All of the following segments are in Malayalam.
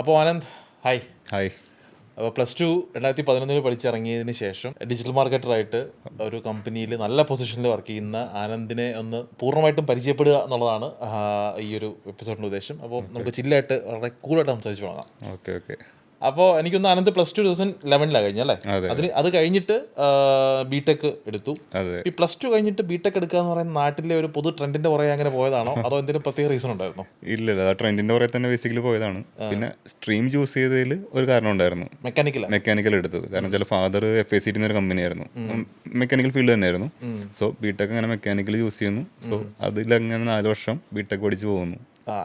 അപ്പോൾ ആനന്ദ്, ഹായ്. ഹായ്. അപ്പോൾ +2 2011 പഠിച്ചിറങ്ങിയതിന് ശേഷം ഡിജിറ്റൽ മാർക്കറ്ററായിട്ട് ഒരു കമ്പനിയിൽ നല്ല പൊസിഷനിൽ വർക്ക് ചെയ്യുന്ന ആനന്ദിനെ ഒന്ന് പൂർണ്ണമായിട്ടും പരിചയപ്പെടുക എന്നുള്ളതാണ് ഈ ഒരു എപ്പിസോഡിൻ്റെ ഉദ്ദേശം. അപ്പോൾ നമുക്ക് ചില്ലായിട്ട് വളരെ കൂളായിട്ട് സംസാരിച്ച് തുടങ്ങാം. Okay okay. അപ്പോൾ എനിക്കൊന്ന് ആനന്ദ് +2 2011 കഴിഞ്ഞല്ലേ? അത് കഴിഞ്ഞിട്ട് ബിടെക് എടുത്തു. ഈ +2 കഴിഞ്ഞിട്ട് ബിടെക് എടുക്കുക എന്ന് പറയുന്ന നാട്ടിലെ ഒരു പൊതു ട്രെൻഡിന്റെ പുറകെ അങ്ങനെ പോയതാണോ അതോ എന്തെങ്കിലും പ്രത്യേക റീസൺ ഉണ്ടായിരുന്നോ? ഇല്ല, ആ ട്രെൻഡിന്റെ പുറകെ തന്നെ ബേസിക്കലി പോയതാണ്. പിന്നെ സ്ട്രീം ചൂസ് ചെയ്തതിൽ ഒരു കാരണം ഉണ്ടായിരുന്നു, മെക്കാനിക്കൽ എടുത്തത്. കാരണം ചില ഫാദർ FACT എന്നൊരു കമ്പനിയായിരുന്നു, മെക്കാനിക്കൽ ഫീൽഡ് തന്നെയായിരുന്നു. സോ ബിടെക് അങ്ങനെ മെക്കാനിക്കൽ ചൂസ് ചെയ്യുന്നു. സോ അതിലങ്ങനെ 4 വർഷം ബിടെക് പഠിച്ചു പോകുന്നു.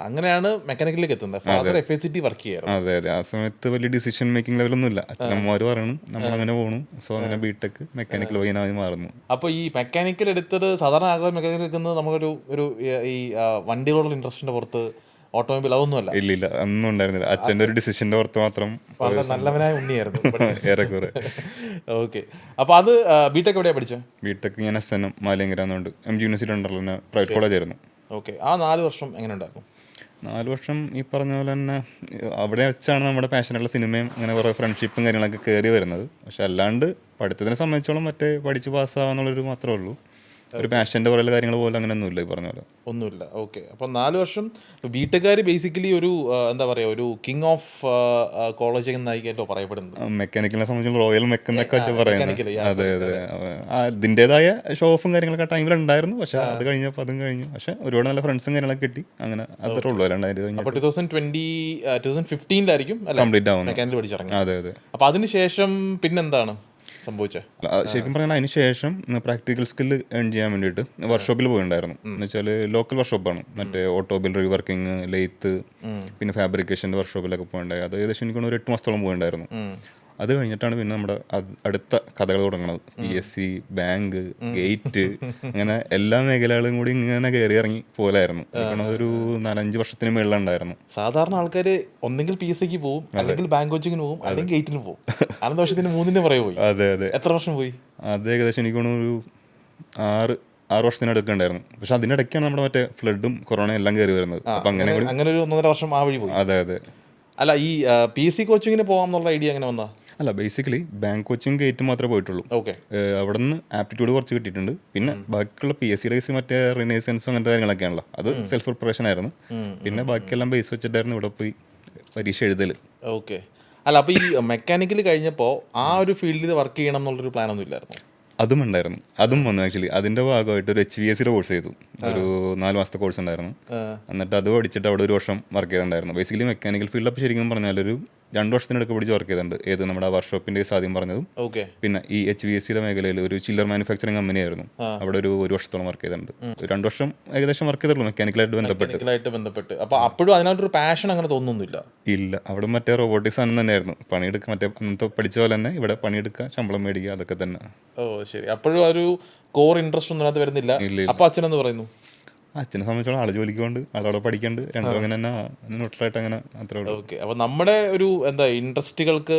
അങ്ങനെയാണ് മെക്കാനിക്കലിലേക്ക് എത്തുന്നത്. ഫാദർ FACT വർക്ക് ചെയ്യാറ്. അതെ അതെ. ആ സമയത്ത് വലിയ ഡിസിഷൻ മേക്കിംഗ് ലെവലൊന്നും ഇല്ല. അച്ഛനമ്മമാർ പറയണം, നമ്മളങ്ങനെ പോകണം. സോ അങ്ങനെ ബിടെക് മെക്കാനിക്കൽ വൈനായി മാറുന്നു. അപ്പോൾ ഈ മെക്കാനിക്കൽ എടുത്തത് സാധാരണ ആളുകൾ മെക്കാനിക്കൽ എടുക്കുന്നത് നമുക്കൊരു ഈ വണ്ടികളോടുള്ള ഇൻട്രസ്റ്റിന്റെ പുറത്ത്, ഓട്ടോമൊബൈൽ അതൊന്നുമല്ല. ഇല്ല, അതൊന്നും ഉണ്ടായിരുന്നില്ല. അച്ഛൻ്റെ ഒരു ഡിസിഷന്റെ പുറത്ത് മാത്രം വളരെ നല്ലവനായ ഉണ്ണിയായിരുന്നു. ഏറെക്കുറെ. ഓക്കെ. അപ്പോൾ അത് ബിടെക് എവിടെയാണ് പഠിച്ചത്? ബിടെക് ഞാൻ SNM മാലിയങ്കര എന്നുണ്ട്, MG യൂണിവേഴ്സിറ്റി ഉണ്ടല്ലോ, പ്രൈവറ്റ് കോളേജ് ആയിരുന്നു. ഓക്കെ. ആ 4 വർഷം എങ്ങനെ ഉണ്ടായിരുന്നു? 4 വർഷം ഈ പറഞ്ഞ പോലെ തന്നെ അവിടെ വെച്ചാണ് നമ്മുടെ പാഷനുള്ള സിനിമയും അങ്ങനെ കുറേ ഫ്രണ്ട്ഷിപ്പും കാര്യങ്ങളൊക്കെ കയറി വരുന്നത്. പക്ഷെ അല്ലാണ്ട് പഠിത്തത്തിനെ സംബന്ധിച്ചോളം മറ്റേ പഠിച്ച് പാസ്സാവാന്നുള്ളൊരു മാത്രമേ ഉള്ളൂ. ഒരു പാഷൻ്റെ കുറേ കാര്യങ്ങൾ പോലെ അങ്ങനെയൊന്നുമില്ല ഈ പറഞ്ഞ പോലെ. ഒന്നുമില്ല. ഓക്കെ. അപ്പം 4 വർഷം ബിടെക്കാർ ബേസിക്കലി ഒരു എന്താ പറയുക, ഒരു കിങ് ഓഫ് കോളേജ് എന്നായിട്ടോ പറയപ്പെടുന്നത്. മെക്കാനിക്കലിനെ സംബന്ധിച്ചുള്ള റോയൽ മെക്ക് എന്നൊക്കെ വെച്ചാൽ പറയുന്നത്. അതെ അതെ. അതിൻ്റെതായ ഷോ ഓഫും കാര്യങ്ങളൊക്കെ ടൈമിലുണ്ടായിരുന്നു. പക്ഷെ അത് കഴിഞ്ഞപ്പോൾ അതും കഴിഞ്ഞു. പക്ഷെ ഒരുപാട് നല്ല ഫ്രണ്ട്സും കാര്യങ്ങളൊക്കെ കിട്ടി. അങ്ങനെ അത്രേ ഉള്ളൂ. അപ്പോൾ 2015 കംപ്ലീറ്റ് ആവുന്നു മെക്കാനിക്കൽ പഠിച്ചിറങ്ങി. അതെ അതെ. അപ്പോൾ അതിനുശേഷം പിന്നെന്താണ് സംഭവിച്ചത്? ശരിക്കും പറഞ്ഞാൽ അതിന് ശേഷം പ്രാക്ടിക്കൽ സ്കില്ല് ഏൺ ചെയ്യാൻ വേണ്ടിയിട്ട് വർക്ക്ഷോപ്പിൽ പോയിട്ടുണ്ടായിരുന്നു. എന്ന് വെച്ചാൽ ലോക്കൽ വർക്ക്ഷോപ്പാണ്, മറ്റേ ഓട്ടോമൊബൈൽ റീവർക്കിംഗ്, ലെയ്ത്ത്, പിന്നെ ഫാബ്രിക്കേഷൻ്റെ വർക്ക്ഷോപ്പിലൊക്കെ പോയിട്ടുണ്ടായി. അത് ഏകദേശം എനിക്കൊന്ന് ഒരു 8 മാസത്തോളം പോയിട്ടുണ്ടായിരുന്നു. അത് കഴിഞ്ഞിട്ടാണ് പിന്നെ നമ്മുടെ അടുത്ത കഥകൾ തുടങ്ങുന്നത്. PSC, ബാങ്ക്, ഗേറ്റ്, അങ്ങനെ എല്ലാ മേഖലകളും കൂടി ഇങ്ങനെ കയറി ഇറങ്ങി പോലായിരുന്നു. ഒരു 4-5 വർഷത്തിന് മുകളിലുണ്ടായിരുന്നു. സാധാരണ ആൾക്കാർ ഒന്നെങ്കിൽ PSCക്ക് പോകും, അല്ലെങ്കിൽ ബാങ്ക് കോച്ചിങ്ങിന് പോകും, അല്ലെങ്കിൽ ഗേറ്റിന് പോകും. 6 വർഷത്തിന് 3 പറയും പോയി. അതെ അതെ. എത്ര വർഷം പോയി? അത് ഏകദേശം എനിക്കൊരു 6 വർഷത്തിനടുക്കുണ്ടായിരുന്നു. പക്ഷെ അതിനിടയ്ക്കാണ് നമ്മുടെ മറ്റേ ഫ്ലഡും കൊറോണയും എല്ലാം കയറി വരുന്നത്. അപ്പം അങ്ങനെ ഒരു 1.5 വർഷം ആ വഴി പോയി. അതെ അതെ. അല്ല, ഈ PSC കോച്ചിങ്ങിന് പോകാം എന്നുള്ള ഐഡിയ എങ്ങനെ വന്നാ? അല്ല, ബേസിക്കലി ബാങ്ക് കോച്ചിങ് ഗേറ്റ് മാത്രമേ പോയിട്ടുള്ളൂ. ഓക്കെ. അവിടെ നിന്ന് ആപ്റ്റിറ്റ്യൂഡ് കുറച്ച് കിട്ടിയിട്ടുണ്ട്. പിന്നെ ബാക്കിയുള്ള PSC കേസ് മറ്റേ റിനേസൻസ് അങ്ങനത്തെ കാര്യങ്ങളൊക്കെയാണല്ലോ, അത് സെൽഫ് പ്രിപ്പറേഷൻ ആയിരുന്നു. പിന്നെ ബാക്കിയെല്ലാം ബേസ് വെച്ചിട്ടായിരുന്നു ഇവിടെ പോയി പരീക്ഷ എഴുതൽ. ഓക്കെ. അല്ല, അപ്പോൾ ഈ മെക്കാനിക്കൽ കഴിഞ്ഞപ്പോൾ ആ ഒരു ഫീൽഡിൽ വർക്ക് ചെയ്യണം എന്നുള്ളൊരു പ്ലാനൊന്നും ഇല്ലായിരുന്നു? അതും ഉണ്ടായിരുന്നു. അതും വന്നു. ആക്ച്വലി അതിൻ്റെ ഭാഗമായിട്ട് ഒരു HVACയുടെ കോഴ്സ് ചെയ്തു. ഒരു 4 മാസത്തെ കോഴ്സ് ഉണ്ടായിരുന്നു. എന്നിട്ട് അത് പഠിച്ചിട്ട് അവിടെ 1 വർഷം വർക്ക് ചെയ്തിട്ടുണ്ടായിരുന്നു. ബേസിക്കലി മെക്കാനിക്കൽ ഫീൽഡ് അപ്പോൾ ശരിക്കും പറഞ്ഞാൽ ഒരു 2 വർഷത്തിനടുക്ക് പിടിച്ച് വർക്ക് ചെയ്തിട്ടുണ്ട്. ഏത് നമ്മുടെ വർക്ക്ഷോപ്പിൻ്റെ ആദ്യം പറഞ്ഞതും, പിന്നെ ഈ HVACയുടെ മേഖലയിൽ ഒരു ചില്ലർ മാനുഫാക്ചറിങ് കമ്പനി ആയിരുന്നു. അവിടെ ഒരു വർഷത്തോളം വർക്ക് ചെയ്തിട്ടുണ്ട്. 2 വർഷം ഏകദേശം വർക്ക് ചെയ്തുള്ളൂ മെക്കാനിക്കലായിട്ട് ബന്ധപ്പെട്ട്. അപ്പോൾ അപ്പോഴും അതിനായിട്ടൊരു പാഷൻ അങ്ങനെ തോന്നുന്നില്ല? ഇല്ല, അവിടെ മറ്റേ റോബോട്ടിക്സ് സാധനം തന്നെയായിരുന്നു. പണിയെടുക്കുക, മറ്റേ അന്നത്തെ പഠിച്ച പോലെ തന്നെ ഇവിടെ പണിയെടുക്കുക, ശമ്പളം മേടിക്കുക, അതൊക്കെ തന്നെ. ഓ ശരി. അപ്പോഴും ഒരു കോർ ഇൻട്രസ്റ്റ് ഒന്നും അതിനകത്ത് വരുന്നില്ല. അപ്പോൾ അച്ഛനെന്ന് പറയുന്നു? അച്ഛനെ സംബന്ധിച്ചോളം ആള് ജോലിക്കുണ്ട്, ആളവിടെ പഠിക്കണ്ട്, രണ്ടും അങ്ങനെ തന്നെ ന്യൂട്രലായിട്ട് അങ്ങനെ അത്രേ ഉള്ളൂ. ഓക്കെ. അപ്പോൾ നമ്മുടെ ഒരു എന്താ ഇൻട്രസ്റ്റുകൾക്ക്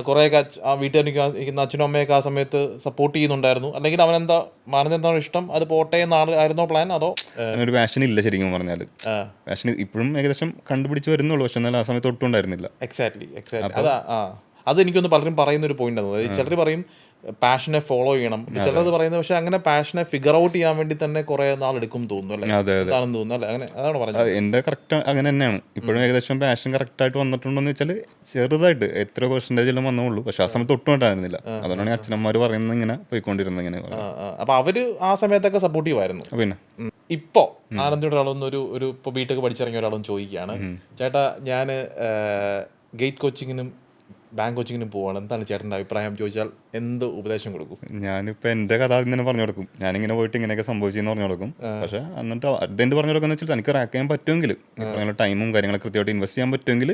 കുറേയൊക്കെ ആ വീട്ടിലിരിക്കുന്ന അച്ഛനും അമ്മയൊക്കെ ആ സമയത്ത് സപ്പോർട്ട് ചെയ്യുന്നുണ്ടായിരുന്നു, അല്ലെങ്കിൽ അവനെന്താ മാനന്തെന്താണോ ഇഷ്ടം അത് പോട്ടെ എന്നായിരുന്നു പ്ലാൻ, അതോ? ഒരു പാഷൻ ഇല്ല ശരിക്കും പറഞ്ഞാൽ. പാഷൻ ഇപ്പോഴും ഏകദേശം കണ്ടുപിടിച്ച് വരുന്നുള്ളൂ, പക്ഷെ എന്നാലും ആ സമയത്ത് ഒട്ടും ഉണ്ടായിരുന്നില്ല. എക്സാക്ട്ലി. അത് എനിക്കൊന്ന് പലരും പറയുന്ന ഒരു പോയിന്റ് ആണ്. ചിലർ പറയും പാഷനെ ഫോളോ ചെയ്യണം, ചിലത് പറയുന്നത് പക്ഷെ അങ്ങനെ പാഷനെ ഫിഗർ ഔട്ട് ചെയ്യാൻ വേണ്ടി തന്നെ കുറെ നാൾ എടുക്കും തോന്നുന്നു, അല്ലേ? അതാണെന്ന് തോന്നുന്നു, അല്ലേ? അങ്ങനെ അതാണ് പറഞ്ഞത്. എൻ്റെ കറക്റ്റ് അങ്ങനെ തന്നെയാണ്. ഇപ്പോഴും ഏകദേശം പാഷൻ കറക്റ്റ് ആയിട്ട് വന്നിട്ടുണ്ടോന്ന് വെച്ചാൽ ചെറുതായിട്ട് എത്ര പെർസെൻറ്റേജ് എല്ലാം വന്നുള്ളൂ, പക്ഷെ ആ സമയത്ത് ഒട്ടും ഉണ്ടായിരുന്നില്ല. അതുകൊണ്ടാണ് അച്ഛനമ്മമാർ പറയുന്നത് ഇങ്ങനെ പോയിക്കൊണ്ടിരുന്നത് ഇങ്ങനെ. അപ്പൊ അവര് ആ സമയത്തൊക്കെ സപ്പോർട്ടീവ് ആയിരുന്നു. പിന്നെ ഇപ്പോ ആനന്ദിയുടെ ഒരാളൊന്നൊരു ഇപ്പോൾ ബിടെക് പഠിച്ചിറങ്ങിയ ഒരാളൊന്ന് ചോദിക്കുകയാണ്, ചേട്ടാ ഞാൻ ഗേറ്റ് കോച്ചിങ്ങിനും ബാങ്ക് കോച്ചിങ്ങിനും പോവാണ്, എന്താണ് ചേട്ടൻ്റെ അഭിപ്രായം ചോദിച്ചാൽ എന്ത് ഉപദേശം കൊടുക്കും? ഞാനിപ്പോൾ എൻ്റെ കഥ ആദ്യം തന്നെ പറഞ്ഞു കൊടുക്കും. ഞാനിങ്ങനെ പോയിട്ട് ഇങ്ങനെയൊക്കെ സംഭവിച്ചെന്ന് പറഞ്ഞു കൊടുക്കും. പക്ഷേ എന്നിട്ട് അതെന്ത് പറഞ്ഞു കൊടുക്കുന്ന വെച്ചാൽ എനിക്ക് റാക്ക് ചെയ്യാൻ പറ്റുമെങ്കിൽ, ടൈമും കാര്യങ്ങളൊക്കെ കൃത്യമായിട്ട് ഇൻവെസ്റ്റ് ചെയ്യാൻ പറ്റുമെങ്കിൽ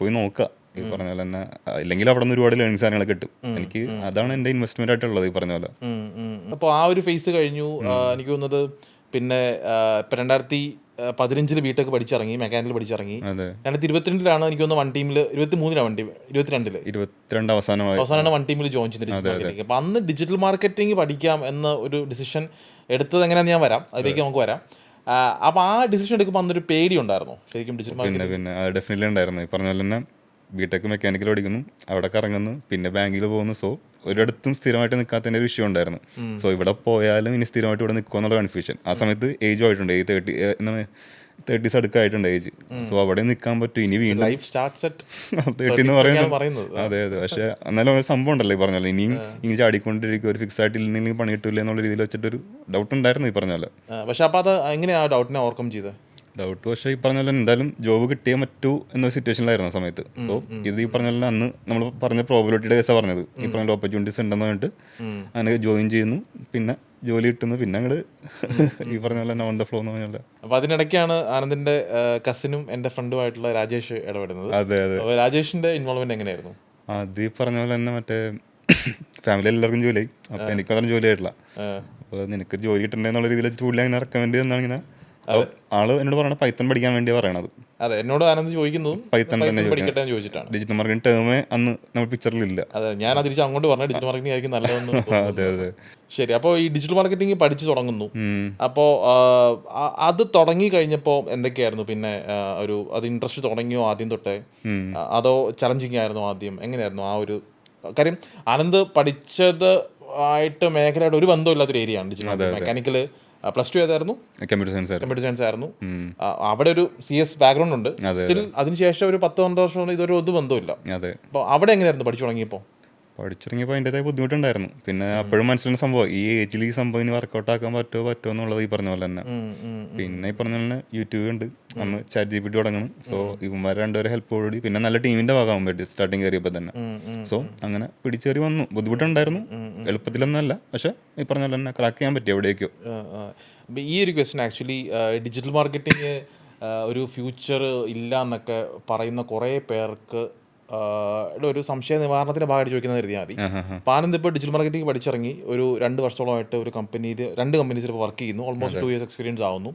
പോയി നോക്കുക. ഈ പറഞ്ഞ പോലെ തന്നെ, ഇല്ലെങ്കിൽ അവിടെ നിന്ന് ഒരുപാട് ലേണിംഗ് സാധനങ്ങൾ കിട്ടും. എനിക്ക് അതാണ് എൻ്റെ ഇൻവെസ്റ്റ്മെന്റ് ആയിട്ടുള്ളത് ഈ പറഞ്ഞ പോലെ. അപ്പോൾ ആ ഒരു ഫേസ് കഴിഞ്ഞു. എനിക്ക് തോന്നുന്നത് പിന്നെ ഇപ്പം 2015 ബിടെക് പഠിച്ചിറങ്ങി, മെക്കാനിക്കൽ പഠിച്ചിറങ്ങി. 2022 എനിക്ക് തോന്നുന്നു 1 ടീമിൽ, 22 അവസാനമാണ് 1 ടീമിൽ ജോയിൻ ചെയ്തിട്ട്. അപ്പം അന്ന് ഡിജിറ്റൽ മാർക്കറ്റിംഗ് പഠിക്കാം എന്ന ഒരു ഡിസിഷൻ എടുത്തത് എങ്ങനെയാണെന്ന് ഞാൻ വരാം, അതിലേക്ക് നമുക്ക് വരാം. അപ്പോൾ ആ ഡിസിഷൻ എടുക്കുമ്പോൾ അന്നൊരു പേടി ഉണ്ടായിരുന്നോ ശരിക്കും ഡിജിറ്റൽ പിന്നെ മാർക്കറ്റിംഗ്? പിന്നെ അത് ഡെഫിനറ്റ്ലി ഉണ്ടായിരുന്നു. ഈ പറഞ്ഞ പോലെ തന്നെ ബിടെക് മെക്കാനിക്കൽ പഠിക്കുന്നു, അവിടെ കറങ്ങുന്നു, പിന്നെ ബാങ്കിൽ പോകുന്നു. സോ ഒരിടത്തും സ്ഥിരമായിട്ട് നിൽക്കാത്തതിൻ്റെ ഒരു വിഷയം ഉണ്ടായിരുന്നു. സോ ഇവിടെ പോയാലും ഇനി സ്ഥിരമായിട്ട് ഇവിടെ നിൽക്കുക എന്നുള്ള കൺഫ്യൂഷൻ. ആ സമയത്ത് ഏജും ആയിട്ടുണ്ട്, ഈ 30s അടുക്കായിട്ടുണ്ട് ഏജ്. സോ അവിടെ നിൽക്കാൻ പറ്റും ഇനി വീണ്ടും ലൈഫ് സ്റ്റാർട്ട്സ് അറ്റ് 30 എന്ന് പറയുന്നത്. പറയുന്നത്. അതെ അതെ, പക്ഷേ എന്നാലും ഒരു സംഭവം ഉണ്ടല്ലോ ഈ പറഞ്ഞല്ലോ, ഇനിയും ഇനി ചാടിക്കൊണ്ടിരിക്കും, ഒരു ഫിക്സ് ആയിട്ട് ഇല്ലെങ്കിൽ പണി കിട്ടില്ല എന്നുള്ള രീതിയിൽ വെച്ചിട്ടൊരു ഡൗട്ട് ഉണ്ടായിരുന്നു ഈ പറഞ്ഞ പോലെ. പക്ഷെ അപ്പോൾ അത് എങ്ങനെയാണ് ആ ഡൗട്ടിനെ ഓവർകം ചെയ്തത്? ഡൗട്ട് പക്ഷേ ഈ പറഞ്ഞ പോലെ എന്തായാലും ജോബ് കിട്ടിയേ പറ്റൂ എന്നൊരു സിറ്റുവേഷനിലായിരുന്നു ആ സമയത്ത്. സോ ഇത് ഈ പറഞ്ഞ പോലെ അന്ന് നമ്മൾ പറഞ്ഞ പ്രോബിലിറ്റിയുടെ കേസാണ് പറഞ്ഞത്. ഈ പറഞ്ഞ ഓപ്പർച്യൂണിറ്റീസ് ഉണ്ടെന്ന് പറഞ്ഞിട്ട് അങ്ങനെ ജോയിൻ ചെയ്യുന്നു, പിന്നെ ജോലി കിട്ടുന്നു, പിന്നെ അങ്ങോട്ട് ഈ പറഞ്ഞ പോലെ തന്നെ ഓൺ ദ ഫ്ലോ എന്ന് പറഞ്ഞാൽ. അപ്പോൾ അതിനിടയ്ക്കാണ് ആനന്ദിൻ്റെ കസിനും എൻ്റെ ഫ്രണ്ടുമായിട്ടുള്ള രാജേഷ് ഇടപെടുന്നത്. അതെ അതെ. അപ്പോൾ രാജേഷിൻ്റെ ഇൻവോൾവ്മെൻറ്റ് എങ്ങനെയായിരുന്നു? അത് ഈ പറഞ്ഞ പോലെ തന്നെ മറ്റേ ഫാമിലി എല്ലാവർക്കും ജോലിയായി, അപ്പോൾ എനിക്കതൊന്നും ജോലി ആയിട്ടില്ല. അപ്പോൾ നിനക്ക് ജോലി കിട്ടണ്ടേ എന്നുള്ള രീതിയിൽ വെച്ചിട്ട് പുള്ളി അങ്ങനെ റെക്കമെൻഡ് ചെയ്യുന്നതാണ്. ഇങ്ങനെ ആള് എന്നോട് പറയണത് പൈത്തൺ പഠിക്കാൻ വേണ്ടി പറയണത്. അതെ, എന്നോട് ആനന്ദ് ചോദിക്കുന്നതും പൈത്തൺ തന്നെ പഠിക്കട്ടെ എന്ന് ചോദിച്ചിട്ടാണ്. ഡിജിറ്റൽ മാർക്കറ്റിംഗ് ടേമേ അന്ന് നമ്മൾ പിക്ചറിലില്ല. അതെ, ഞാൻ തിരിച്ച് അങ്ങോട്ട് പറഞ്ഞ ഡിജിറ്റൽ മാർക്കറ്റിംഗ് ആയിരിക്കും നല്ലതെന്ന്. അതെ അതെ. ശരി, അപ്പോൾ ഈ ഡിജിറ്റൽ മാർക്കറ്റിംഗ് പഠിച്ചു തുടങ്ങുന്നു. അപ്പോൾ അത് തുടങ്ങി കഴിഞ്ഞപ്പോൾ എന്തൊക്കെയായിരുന്നു പിന്നെ അത് ഇൻട്രസ്റ്റ് തുടങ്ങിയോ ആദ്യം തൊട്ടേ, അതോ ചലഞ്ചിങ് ആയിരുന്നോ ആദ്യം? എങ്ങനെയായിരുന്നു ആ ഒരു കാര്യം? ആനന്ദ് പഠിച്ചത് ആയിട്ട് മേഖലയായിട്ട് ഒരു ബന്ധമില്ലാത്തൊരു ഏരിയയാണ് digital marketing. Mechanical plus two ഏതായിരുന്നു? കമ്പ്യൂട്ടർ സയൻസ് ആയിരുന്നു. അവിടെ ഒരു CS ബാക്ക്ഗ്രൗണ്ട് ഉണ്ട്. സ്റ്റിൽ അതിനുശേഷം ഒരു 10-12 വർഷം ഇതൊരു ബന്ധമില്ല. അപ്പോൾ അവിടെ എങ്ങനെയായിരുന്നു പഠിച്ചു തുടങ്ങിയപ്പോൾ? പഠിച്ചിറങ്ങിയപ്പോൾ അതിൻ്റെതായ ബുദ്ധിമുട്ടുണ്ടായിരുന്നു. പിന്നെ അപ്പോഴും മനസ്സിലായ സംഭവം ഈ ഏജിൽ ഈ സംഭവം ഇനി വർക്കൗട്ട് ആക്കാൻ പറ്റുമോ എന്നുള്ളത് ഈ പറഞ്ഞ പോലെ തന്നെ. പിന്നെ ഈ പറഞ്ഞ പോലെ യൂട്യൂബ് ഉണ്ട്, അന്ന് ChatGPT തുടങ്ങണം. സോ ഇവന്മാർ രണ്ടുപേരെ ഹെൽപ്പോടുകൂടി പിന്നെ നല്ല ടീമിന്റെ ഭാഗമാകാൻ പറ്റും സ്റ്റാർട്ടിങ് കയറിയപ്പോൾ തന്നെ. സോ അങ്ങനെ പിടിച്ചേറി വന്നു. ബുദ്ധിമുട്ടുണ്ടായിരുന്നു, എളുപ്പത്തിലൊന്നല്ല, പക്ഷെ ഈ പറഞ്ഞ പോലെ തന്നെ ക്രാക്ക് ചെയ്യാൻ പറ്റും എവിടേക്കോ. ഈ ഒരു ക്വസ്റ്റ്യൻ ആക്ച്വലി ഡിജിറ്റൽ മാർക്കറ്റിംഗ് ഒരു ഫ്യൂച്ചർ ഇല്ല എന്നൊക്കെ പറയുന്ന കുറേ പേർക്ക് ഒരു സംശയ നിവാരണത്തിന്റെ ഭാഗമായിട്ട് ചോദിക്കുന്നത് കരുതിയാൽ മതി. അപ്പോൾ ആനന്ദ് ഇപ്പോൾ ഡിജിറ്റൽ മാർക്കറ്റിംഗ് പഠിച്ചിറങ്ങി ഒരു 2 വർഷത്തോളമായിട്ട് ഒരു രണ്ട് കമ്പനീസിൽ ഇപ്പോൾ വർക്ക് ചെയ്യുന്നു. ഓൾമോസ്റ്റ് 2 years എക്സ്പീരിയൻസ് ആവുന്നു.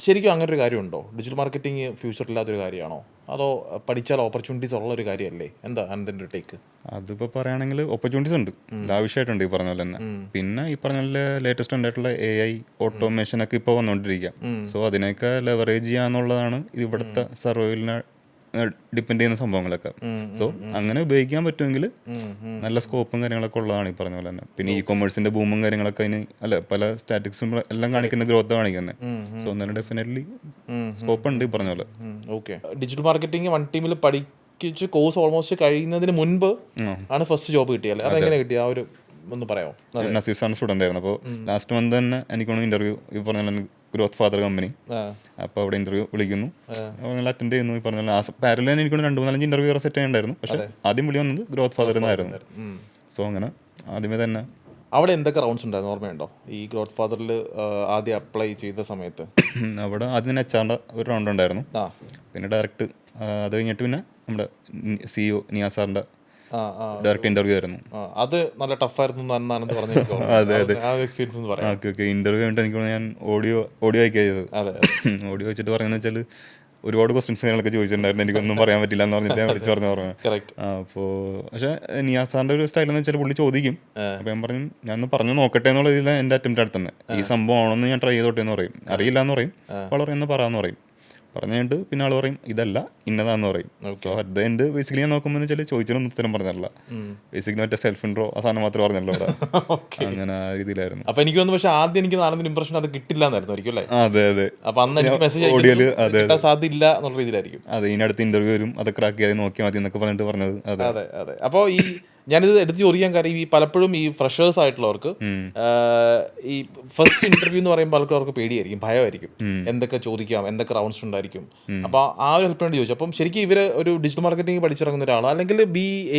ശരിക്കും അങ്ങനെ ഒരു കാര്യമുണ്ടോ? ഡിജിറ്റൽ മാർക്കറ്റിംഗ് ഫ്യൂച്ചറില്ലാത്തൊരു കാര്യമാണോ, അതോ പഠിച്ചാൽ ഓപ്പർച്യൂണിറ്റീസ് ഉള്ളൊരു കാര്യമല്ലേ? എന്താ ആനന്ദിൻ്റെ ഒരു ടേക്ക്? അതിപ്പോൾ പറയുകയാണെങ്കിൽ ഓപ്പർച്യൂണിറ്റീസ് ഉണ്ട്, ആവശ്യമായിട്ടുണ്ട് ഈ പറഞ്ഞ പോലെ തന്നെ. പിന്നെ ഈ പറഞ്ഞ പോലെ ലേറ്റസ്റ്റ് ഉണ്ടായിട്ടുള്ള AI ഓട്ടോമേഷൻ ഒക്കെ ഇപ്പോൾ വന്നുകൊണ്ടിരിക്കുക. സോ അതിനെയൊക്കെ ലെവറേജ് ചെയ്യാന്നുള്ളതാണ് ഇവിടുത്തെ സർവൈവലിനെ ഡിപ്പെൻഡ് ചെയ്യുന്ന സംഭവങ്ങളൊക്കെ. സോ അങ്ങനെ ഉപയോഗിക്കാൻ പറ്റുമെങ്കിൽ നല്ല സ്കോപ്പും കാര്യങ്ങളൊക്കെ ഉള്ളതാണ് ഈ പറഞ്ഞ പോലെ തന്നെ. പിന്നെ കൊമേഴ്സിന്റെ ബൂമും കാര്യങ്ങളൊക്കെ അതിന് പല സ്റ്റാറ്റിക്സും എല്ലാം കാണിക്കുന്ന ഗ്രോത്ത് കാണിക്കുന്നത്. സോ എന്നാലും ഡെഫിനറ്റ്ലി സ്കോപ്പ് ഉണ്ട് ഈ പറഞ്ഞ പോലെ. ഓക്കെ, ഡിജിറ്റൽ മാർക്കറ്റിംഗ് വൺ ടീമിൽ പഠിച്ച് കോഴ്സ് ഓൾമോസ്റ്റ് കഴിയുന്നതിന് മുൻപ് ആണ് ഫസ്റ്റ് ജോബ് കിട്ടിയത്. അതെങ്ങനെ കിട്ടിയ ആ ഒരു ഒന്ന് പറയാമോ? നസീർ സാറിന് സ്റ്റുഡൻ്റ് ആയിരുന്നു. അപ്പോൾ ലാസ്റ്റ് മന്ത് തന്നെ എനിക്കൊന്ന് ഇന്റർവ്യൂ ഈ പറഞ്ഞ ഗ്രോത്ത് ഫാദർ കമ്പനി, അപ്പോൾ അവിടെ ഇന്റർവ്യൂ വിളിക്കുന്നു, അറ്റൻഡ് ചെയ്യുന്നു. ഈ പറഞ്ഞ പാരലൽ തന്നെ എനിക്കൊന്ന് 2-4 ഇന്റർവ്യൂ സെറ്റ് ചെയ്യണ്ടായിരുന്നു. പക്ഷേ ആദ്യം വിളി വന്നത് ഗ്രോത്ത് ഫാദർ എന്നായിരുന്നു. സോ അങ്ങനെ ആദ്യമേ തന്നെ. അവിടെ എന്തൊക്കെ റൗണ്ട്സ് ഉണ്ടായിരുന്നു ഓർമ്മയുണ്ടോ ഈ ഗ്രോത്ത് ഫാദറിൽ ആദ്യം അപ്ലൈ ചെയ്ത സമയത്ത്? അവിടെ ആദ്യം HR ഒരു റൗണ്ട് ഉണ്ടായിരുന്നു, പിന്നെ ഡയറക്റ്റ് അത് കഴിഞ്ഞിട്ട് പിന്നെ നമ്മുടെ CEO നിയാസ് സാറിൻ്റെ ഡയറക്റ്റ് ഇന്റർവ്യൂ ആയിരുന്നു. അത് നല്ല ടഫായിരുന്നു എന്നാണ് പറഞ്ഞത്. ഇന്റർവ്യൂ കഴിഞ്ഞിട്ട് എനിക്ക് ഞാൻ ഓഡിയോ അയക്കിയത്. ഓഡിയോ വെച്ചിട്ട് പറയുന്നത് വെച്ചാൽ ഒരുപാട് ക്വസ്റ്റ്യൻസ് കാര്യങ്ങളൊക്കെ ചോദിച്ചിട്ടുണ്ടായിരുന്നു. എനിക്കൊന്നും പറയാൻ പറ്റില്ല എന്ന് പറഞ്ഞിട്ട് ഞാൻ വിളിച്ചു പറഞ്ഞു. അപ്പോൾ പക്ഷേ നിയാസ് സാറിൻ്റെ ഒരു സ്റ്റൈൽ എന്ന് വെച്ചാൽ പുള്ളി ചോദിക്കും, അപ്പോൾ ഞാൻ പറഞ്ഞു ഞാനൊന്ന് പറഞ്ഞു നോക്കട്ടെ എന്നുള്ള ഇതിൽ എൻ്റെ അറ്റംപ്റ്റ് അടുത്തുനിന്ന് ഈ സംഭവം ആണെന്ന് ഞാൻ ട്രൈ ചെയ്തോട്ടെ എന്ന് പറയും. അറിയില്ല എന്ന് പറയും, അപ്പോൾ പറയുന്നത് പറയാമെന്ന് പറയും. പറഞ്ഞിട്ട് പിന്നെ ആൾ പറയും ഇതല്ല ഇന്നതാന്ന് പറയും. So at the end basically ഞാൻ നോക്കുമ്പോൾ വെച്ചാൽ ചോദിച്ചാലൊന്നും ഉത്തരം പറഞ്ഞില്ല. ബേസിക്കലി മറ്റേ സെൽഫ് ഇൻട്രോ ആ സാധനം മാത്രമേ പറഞ്ഞല്ലോ അവിടെ. അങ്ങനെ ആ രീതിയിലായിരുന്നു. അപ്പൊ എനിക്ക് തോന്നുന്നു പക്ഷേ ആദ്യം എനിക്ക് ആനന്ദിന്റെ ഇംപ്രഷൻ അത് കിട്ടില്ല എന്നായിരുന്നു അല്ലേ? അതെ അതെ. അപ്പൊ അന്ന് എനിക്ക് മെസ്സേജ് സാധ്യത ഇല്ല എന്നുള്ള രീതിയിലായിരിക്കും. അതെ, ഇതിനടുത്ത് ഇന്റർവ്യൂ വരും, അത് ക്രാക്ക് ചെയ്ത് നോക്കിയാൽ മതി എന്നൊക്കെ പറഞ്ഞിട്ട് പറഞ്ഞത്. അതെ അതെ. അപ്പോൾ ഈ ഞാനിത് എടുത്ത് ചോദിക്കാൻ കാര്യം ഈ പലപ്പോഴും ഈ ഫ്രഷേഴ്സ് ആയിട്ടുള്ളവർക്ക് ഈ ഫസ്റ്റ് ഇന്റർവ്യൂ എന്ന് പറയുമ്പോൾ പലർക്കും അവർക്ക് പേടിയായിരിക്കും, ഭയമായിരിക്കും, എന്തൊക്കെ ചോദിക്കാം, എന്തൊക്കെ റൗണ്ട്സ് ഉണ്ടായിരിക്കും. അപ്പോൾ ആ ഒരു ഹെൽപ്പ് വേണ്ടി ചോദിച്ചു. അപ്പം ശരിക്കും ഇവർ ഒരു ഡിജിറ്റൽ മാർക്കറ്റിംഗ് പഠിച്ചിറങ്ങുന്ന ഒരാൾ അല്ലെങ്കിൽ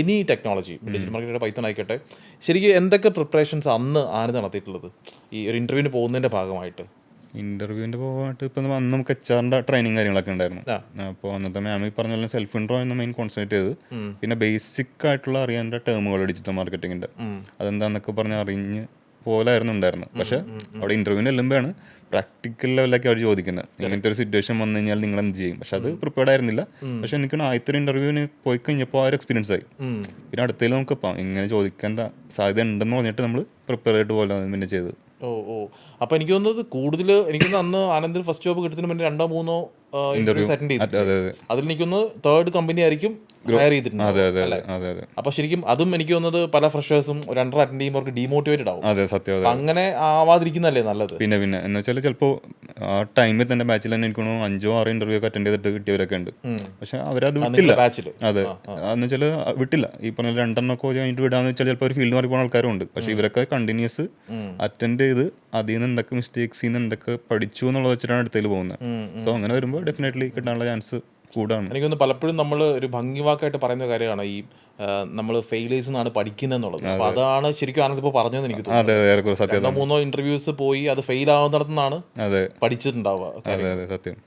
any technology digital marketing Python ആയിക്കോട്ടെ, ശരിക്കും എന്തൊക്കെ പ്രിപ്പറേഷൻസ് അന്ന് ആനന്ദ് നടത്തിയിട്ടുള്ളത് ഈ ഒരു ഇന്റർവ്യൂവിന് പോകുന്നതിന്റെ ഭാഗമായിട്ട്? ഇന്റർവ്യൂവിന്റെ ഭാഗമായിട്ട് ഇപ്പം അന്ന് നമുക്ക് HR ട്രെയിനിങ് കാര്യങ്ങളൊക്കെ ഉണ്ടായിരുന്നു. അപ്പോൾ അന്നത്തെ മാം ഈ പറഞ്ഞ പോലെ സെൽഫ് ഇൻട്രോ എന്ന് മെയിൻ കോൺസെൻട്രേറ്റ് ചെയ്ത് പിന്നെ ബേസിക് ആയിട്ടുള്ള അറിയേണ്ട ടേമുകൾ ഡിജിറ്റൽ മാർക്കറ്റിങ്ങിന്റെ അതെന്താന്നൊക്കെ പറഞ്ഞ് അറിഞ്ഞ് പോലായിരുന്നു ഉണ്ടായിരുന്നത്. പക്ഷെ അവിടെ ഇന്റർവ്യൂവിന് എല്ലുമ്പോഴാണ് പ്രാക്ടിക്കൽ ലെവലൊക്കെ അവർ ചോദിക്കുന്നത്, ഇങ്ങനത്തെ ഒരു സിറ്റുവേഷൻ വന്നു കഴിഞ്ഞാൽ നിങ്ങൾ എന്ത് ചെയ്യും. പക്ഷെ അത് പ്രിപ്പയർഡ് ആയിരുന്നില്ല. പക്ഷെ എനിക്ക് ആദ്യത്തെ ഒരു ഇന്റർവ്യൂവിന് പോയി കഴിഞ്ഞപ്പോൾ ആ ഒരു എക്സ്പീരിയൻസ് ആയി. പിന്നെ അടുത്തതിൽ നമുക്ക് ഇങ്ങനെ ചോദിക്കാൻ സാധ്യത ഉണ്ടെന്ന് പറഞ്ഞിട്ട് നമ്മൾ പ്രിപ്പയർ ആയിട്ട് പോലെ പിന്നെ ചെയ്തത്. അപ്പോൾ എനിക്ക് തോന്നുന്നത് കൂടുതൽ എനിക്കൊന്ന് അന്ന് ആനന്ദിന് ഫസ്റ്റ് ജോബ് കിട്ടുന്നതിന് മുന്നേ 2-3 ഇന്റർവ്യൂസ് അറ്റൻഡ് ചെയ്തിട്ടുണ്ട്. അതിൽ എനിക്കൊന്ന് തേർഡ് കമ്പനി ആയിരിക്കും ഹയർ ചെയ്തിട്ടുണ്ട്. അപ്പോൾ ശരിക്കും അതും എനിക്ക് തോന്നുന്നത് പല ഫ്രഷേഴ്സും 2 അറ്റൻഡ് ചെയ്യുമ്പോൾ അവർക്ക് ഡീമോട്ടിവേറ്റഡ് ആവും. അതെ സത്യം. അപ്പം അങ്ങനെ ആവാതിരിക്കുന്നതല്ലേ നല്ലത്. പിന്നെ എന്ന് വെച്ചാൽ ചിലപ്പോൾ ആ ടൈമിൽ തന്നെ ബാച്ചിൽ തന്നെ എനിക്ക് 5-6 ഇന്റർവ്യൂ ഒക്കെ അറ്റൻഡ് ചെയ്തിട്ട് കിട്ടിയവരൊക്കെ ഉണ്ട്. പക്ഷെ അവരത് വിട്ടില്ല. ബാച്ചിൽ അതെ എന്ന് വെച്ചാൽ വിട്ടില്ല. ഈ പറഞ്ഞ 2 ഒക്കെ കഴിഞ്ഞിട്ട് വിടാന്ന് വെച്ചാൽ ചിലപ്പോൾ ഒരു ഫീൽഡ് മാറി പോകുന്ന ആൾക്കാരും ഉണ്ട്. പക്ഷെ ഇവരൊക്കെ കണ്ടിന്യൂസ് അറ്റൻഡ് ചെയ്ത് അതിൽ നിന്ന് എന്തൊക്കെ മിസ്റ്റേക്സിൽ നിന്ന് എന്തൊക്കെ പഠിച്ചു എന്നുള്ളത് വെച്ചിട്ടാണ് അടുത്തേൽ പോകുന്നത്. സോ അങ്ങനെ വരുമ്പോൾ ഡെഫിനറ്റ്ലി കിട്ടാനുള്ള ചാൻസ് കൂടാണ്. എനിക്കൊന്ന് പലപ്പോഴും നമ്മൾ ഒരു ഭംഗിവാക്കായിട്ട് പറയുന്ന കാര്യമാണ് ഈ നമ്മൾ ഫെയിലേഴ്സ് എന്നാണ് പഠിക്കുന്നത് എന്നുള്ളത്. അപ്പോൾ അതാണ് ശരിക്കും ആനന്ദ് ഇപ്പോൾ പറഞ്ഞതെന്ന് എനിക്ക് തോന്നുന്നു. 2-3 ഇന്റർവ്യൂസ് പോയി അത് ഫെയിൽ ആവുന്നിടത്തുനിന്നാണ് പഠിച്ചിട്ടുണ്ടാവുക. സത്യം.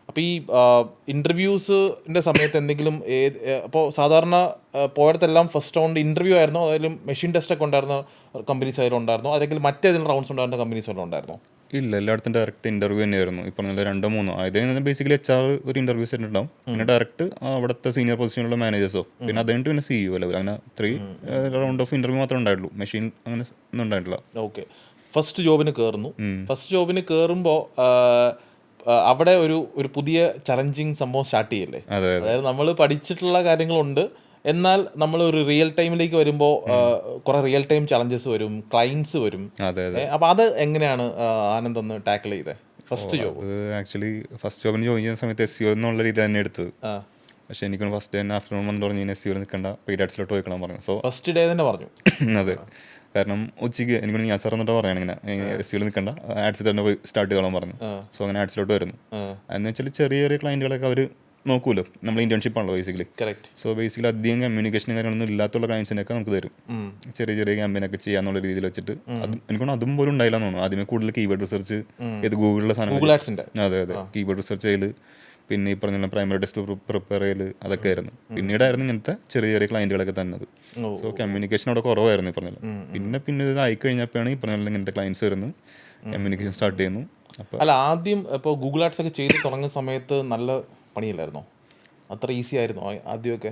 അപ്പോൾ ഈ ഇൻ്റർവ്യൂസിൻ്റെ സമയത്ത് എന്തെങ്കിലും അപ്പോൾ സാധാരണ പോയടത്തെല്ലാം ഫസ്റ്റ് റൗണ്ട് ഇൻ്റർവ്യൂ ആയിരുന്നോ, അതായത് മെഷീൻ ടെസ്റ്റൊക്കെ ഉണ്ടായിരുന്ന കമ്പനീസ് ആയാലും ഉണ്ടായിരുന്നോ, അല്ലെങ്കിൽ മറ്റേതെങ്കിലും റൗണ്ട്സ് ഉണ്ടായിരുന്ന കമ്പനീസ് വല്ലതും ഉണ്ടായിരുന്നോ? ഇല്ല, എല്ലായിടത്തും ഡയറക്റ്റ് ഇന്റർവ്യൂ തന്നെയായിരുന്നു. ഇപ്പോൾ 2-3 അതായത് ബേസിക്കലി HR ഒരു ഇന്റർവ്യൂ സെറ്റ് ഉണ്ടാവും. പിന്നെ ഡയറക്റ്റ് അവിടുത്തെ സീനിയർ പൊസിഷനിലുള്ള മാനേജേഴ്സോ പിന്നെ അത് കഴിഞ്ഞിട്ട് പിന്നെ CEO ലെവൽ, അങ്ങനെ 3 റൗണ്ട് ഓഫ് ഇന്റർവ്യൂ മാത്രമേ ഉണ്ടായിട്ടുള്ളൂ. മെഷീൻ അങ്ങനെ ഒന്നും ഉണ്ടായിട്ടില്ല. ഓക്കെ. ഫസ്റ്റ് ജോബിന് കയറുന്നു. ഫസ്റ്റ് ജോബിന് കയറുമ്പോൾ അവിടെ ഒരു പുതിയ ചലഞ്ചിങ് സംഭവം സ്റ്റാർട്ട് ചെയ്യല്ലേ. അതായത് നമ്മൾ പഠിച്ചിട്ടുള്ള കാര്യങ്ങളുണ്ട്, എന്നാൽ നമ്മൾ ഒരു റിയൽ ടൈമിലേക്ക് വരുമ്പോൾ കുറെ റിയൽ ടൈം ചലഞ്ചസ് വരും, ക്ലയൻസ് വരും. അപ്പോൾ അത് എങ്ങനെയാണ് ആനന്ദ് ഒന്ന് ടാക്കിൾ ചെയ്തത് ഫസ്റ്റ് ജോബ്? ആക്ച്വലി ഫസ്റ്റ് ജോബിന് ജോയിൻ ചെയ്യുന്ന സമയത്ത് SEO എന്നുള്ള രീതി തന്നെ എടുത്തത്. പക്ഷെ എനിക്ക് ഫസ്റ്റ് ഡേ ആഫ്റ്റർനൂൺ വന്ന് പറഞ്ഞു SEO നിൽക്കേണ്ട, പെയ്ഡ് ആഡ്സിലോട്ട് പോയിക്കണം പറഞ്ഞു. സോ ഫസ്റ്റ് ഡേ തന്നെ പറഞ്ഞു. അതെ, കാരണം ഉച്ചയ്ക്ക് എനിക്ക് ഞാൻ സാർ എന്നിട്ട് പറയാൻ ഇങ്ങനെ SEO നിൽക്കേണ്ട, ആഡ്സിൽ തന്നെ പോയി സ്റ്റാർട്ട് ചെയ്തോളാൻ പറഞ്ഞു. സോ അങ്ങനെ ആഡ്സിലോട്ട് വരുന്നു. എന്ന് വെച്ചാൽ ചെറിയ ചെറിയ ക്ലയൻറ്റുകളൊക്കെ അവർ നോക്കൂല്ലോ, നമ്മൾ ഇന്റേൺഷിപ്പ് ആണല്ലോ ബേസിക്കലി. സോ ബേസിക്കലി അധികം കമ്മ്യൂണിക്കേഷൻ കാര്യങ്ങളൊന്നും ഇല്ലാത്തുള്ള ക്ലയൻസിനൊക്കെ നമുക്ക് തരും. ചെറിയ ചെറിയ ക്യാമ്പയിനൊക്കെ ചെയ്യാന്നുള്ള രീതിയിൽ വെച്ചിട്ട് എനിക്കൊന്നും അതും പോലും ഉണ്ടായില്ലെന്ന് തോന്നുന്നു. ആദ്യമേ കൂടുതൽ കീവേഡ് റിസർച്ച് ഇത് ഗൂഗിളിലെ സാധനം. അതെ കീവേഡ് റിസർച്ച് ചെയ്യൽ, പിന്നെ ഈ പറഞ്ഞ പ്രൈമറി ടെസ്റ്റ് പ്രിപ്പയർ ചെയ്യൽ, അതൊക്കെ ആയിരുന്നു. പിന്നീടായിരുന്നു ഇങ്ങനത്തെ ചെറിയ ചെറിയ ക്ലയൻറ്റുകളൊക്കെ തന്നത്. സോ കമ്മ്യൂണിക്കേഷൻ അവിടെ കുറവായിരുന്നു ഈ പറഞ്ഞത്. പിന്നെ ഇത് ആയിക്കഴിഞ്ഞപ്പോഴാണ് ഈ പറഞ്ഞ ഇങ്ങനത്തെ ക്ലയൻസ് വരുന്നു, കമ്മ്യൂണിക്കേഷൻ സ്റ്റാർട്ട് ചെയ്യുന്നു. അല്ല, ആദ്യം ഇപ്പോൾ ഗൂഗിൾ ആഡ്സ് ഒക്കെ ചെയ്ത് തുടങ്ങുന്ന സമയത്ത് നല്ല പണിയില്ലായിരുന്നോ? അത്ര ഈസി ആയിരുന്നു ആദ്യമൊക്കെ?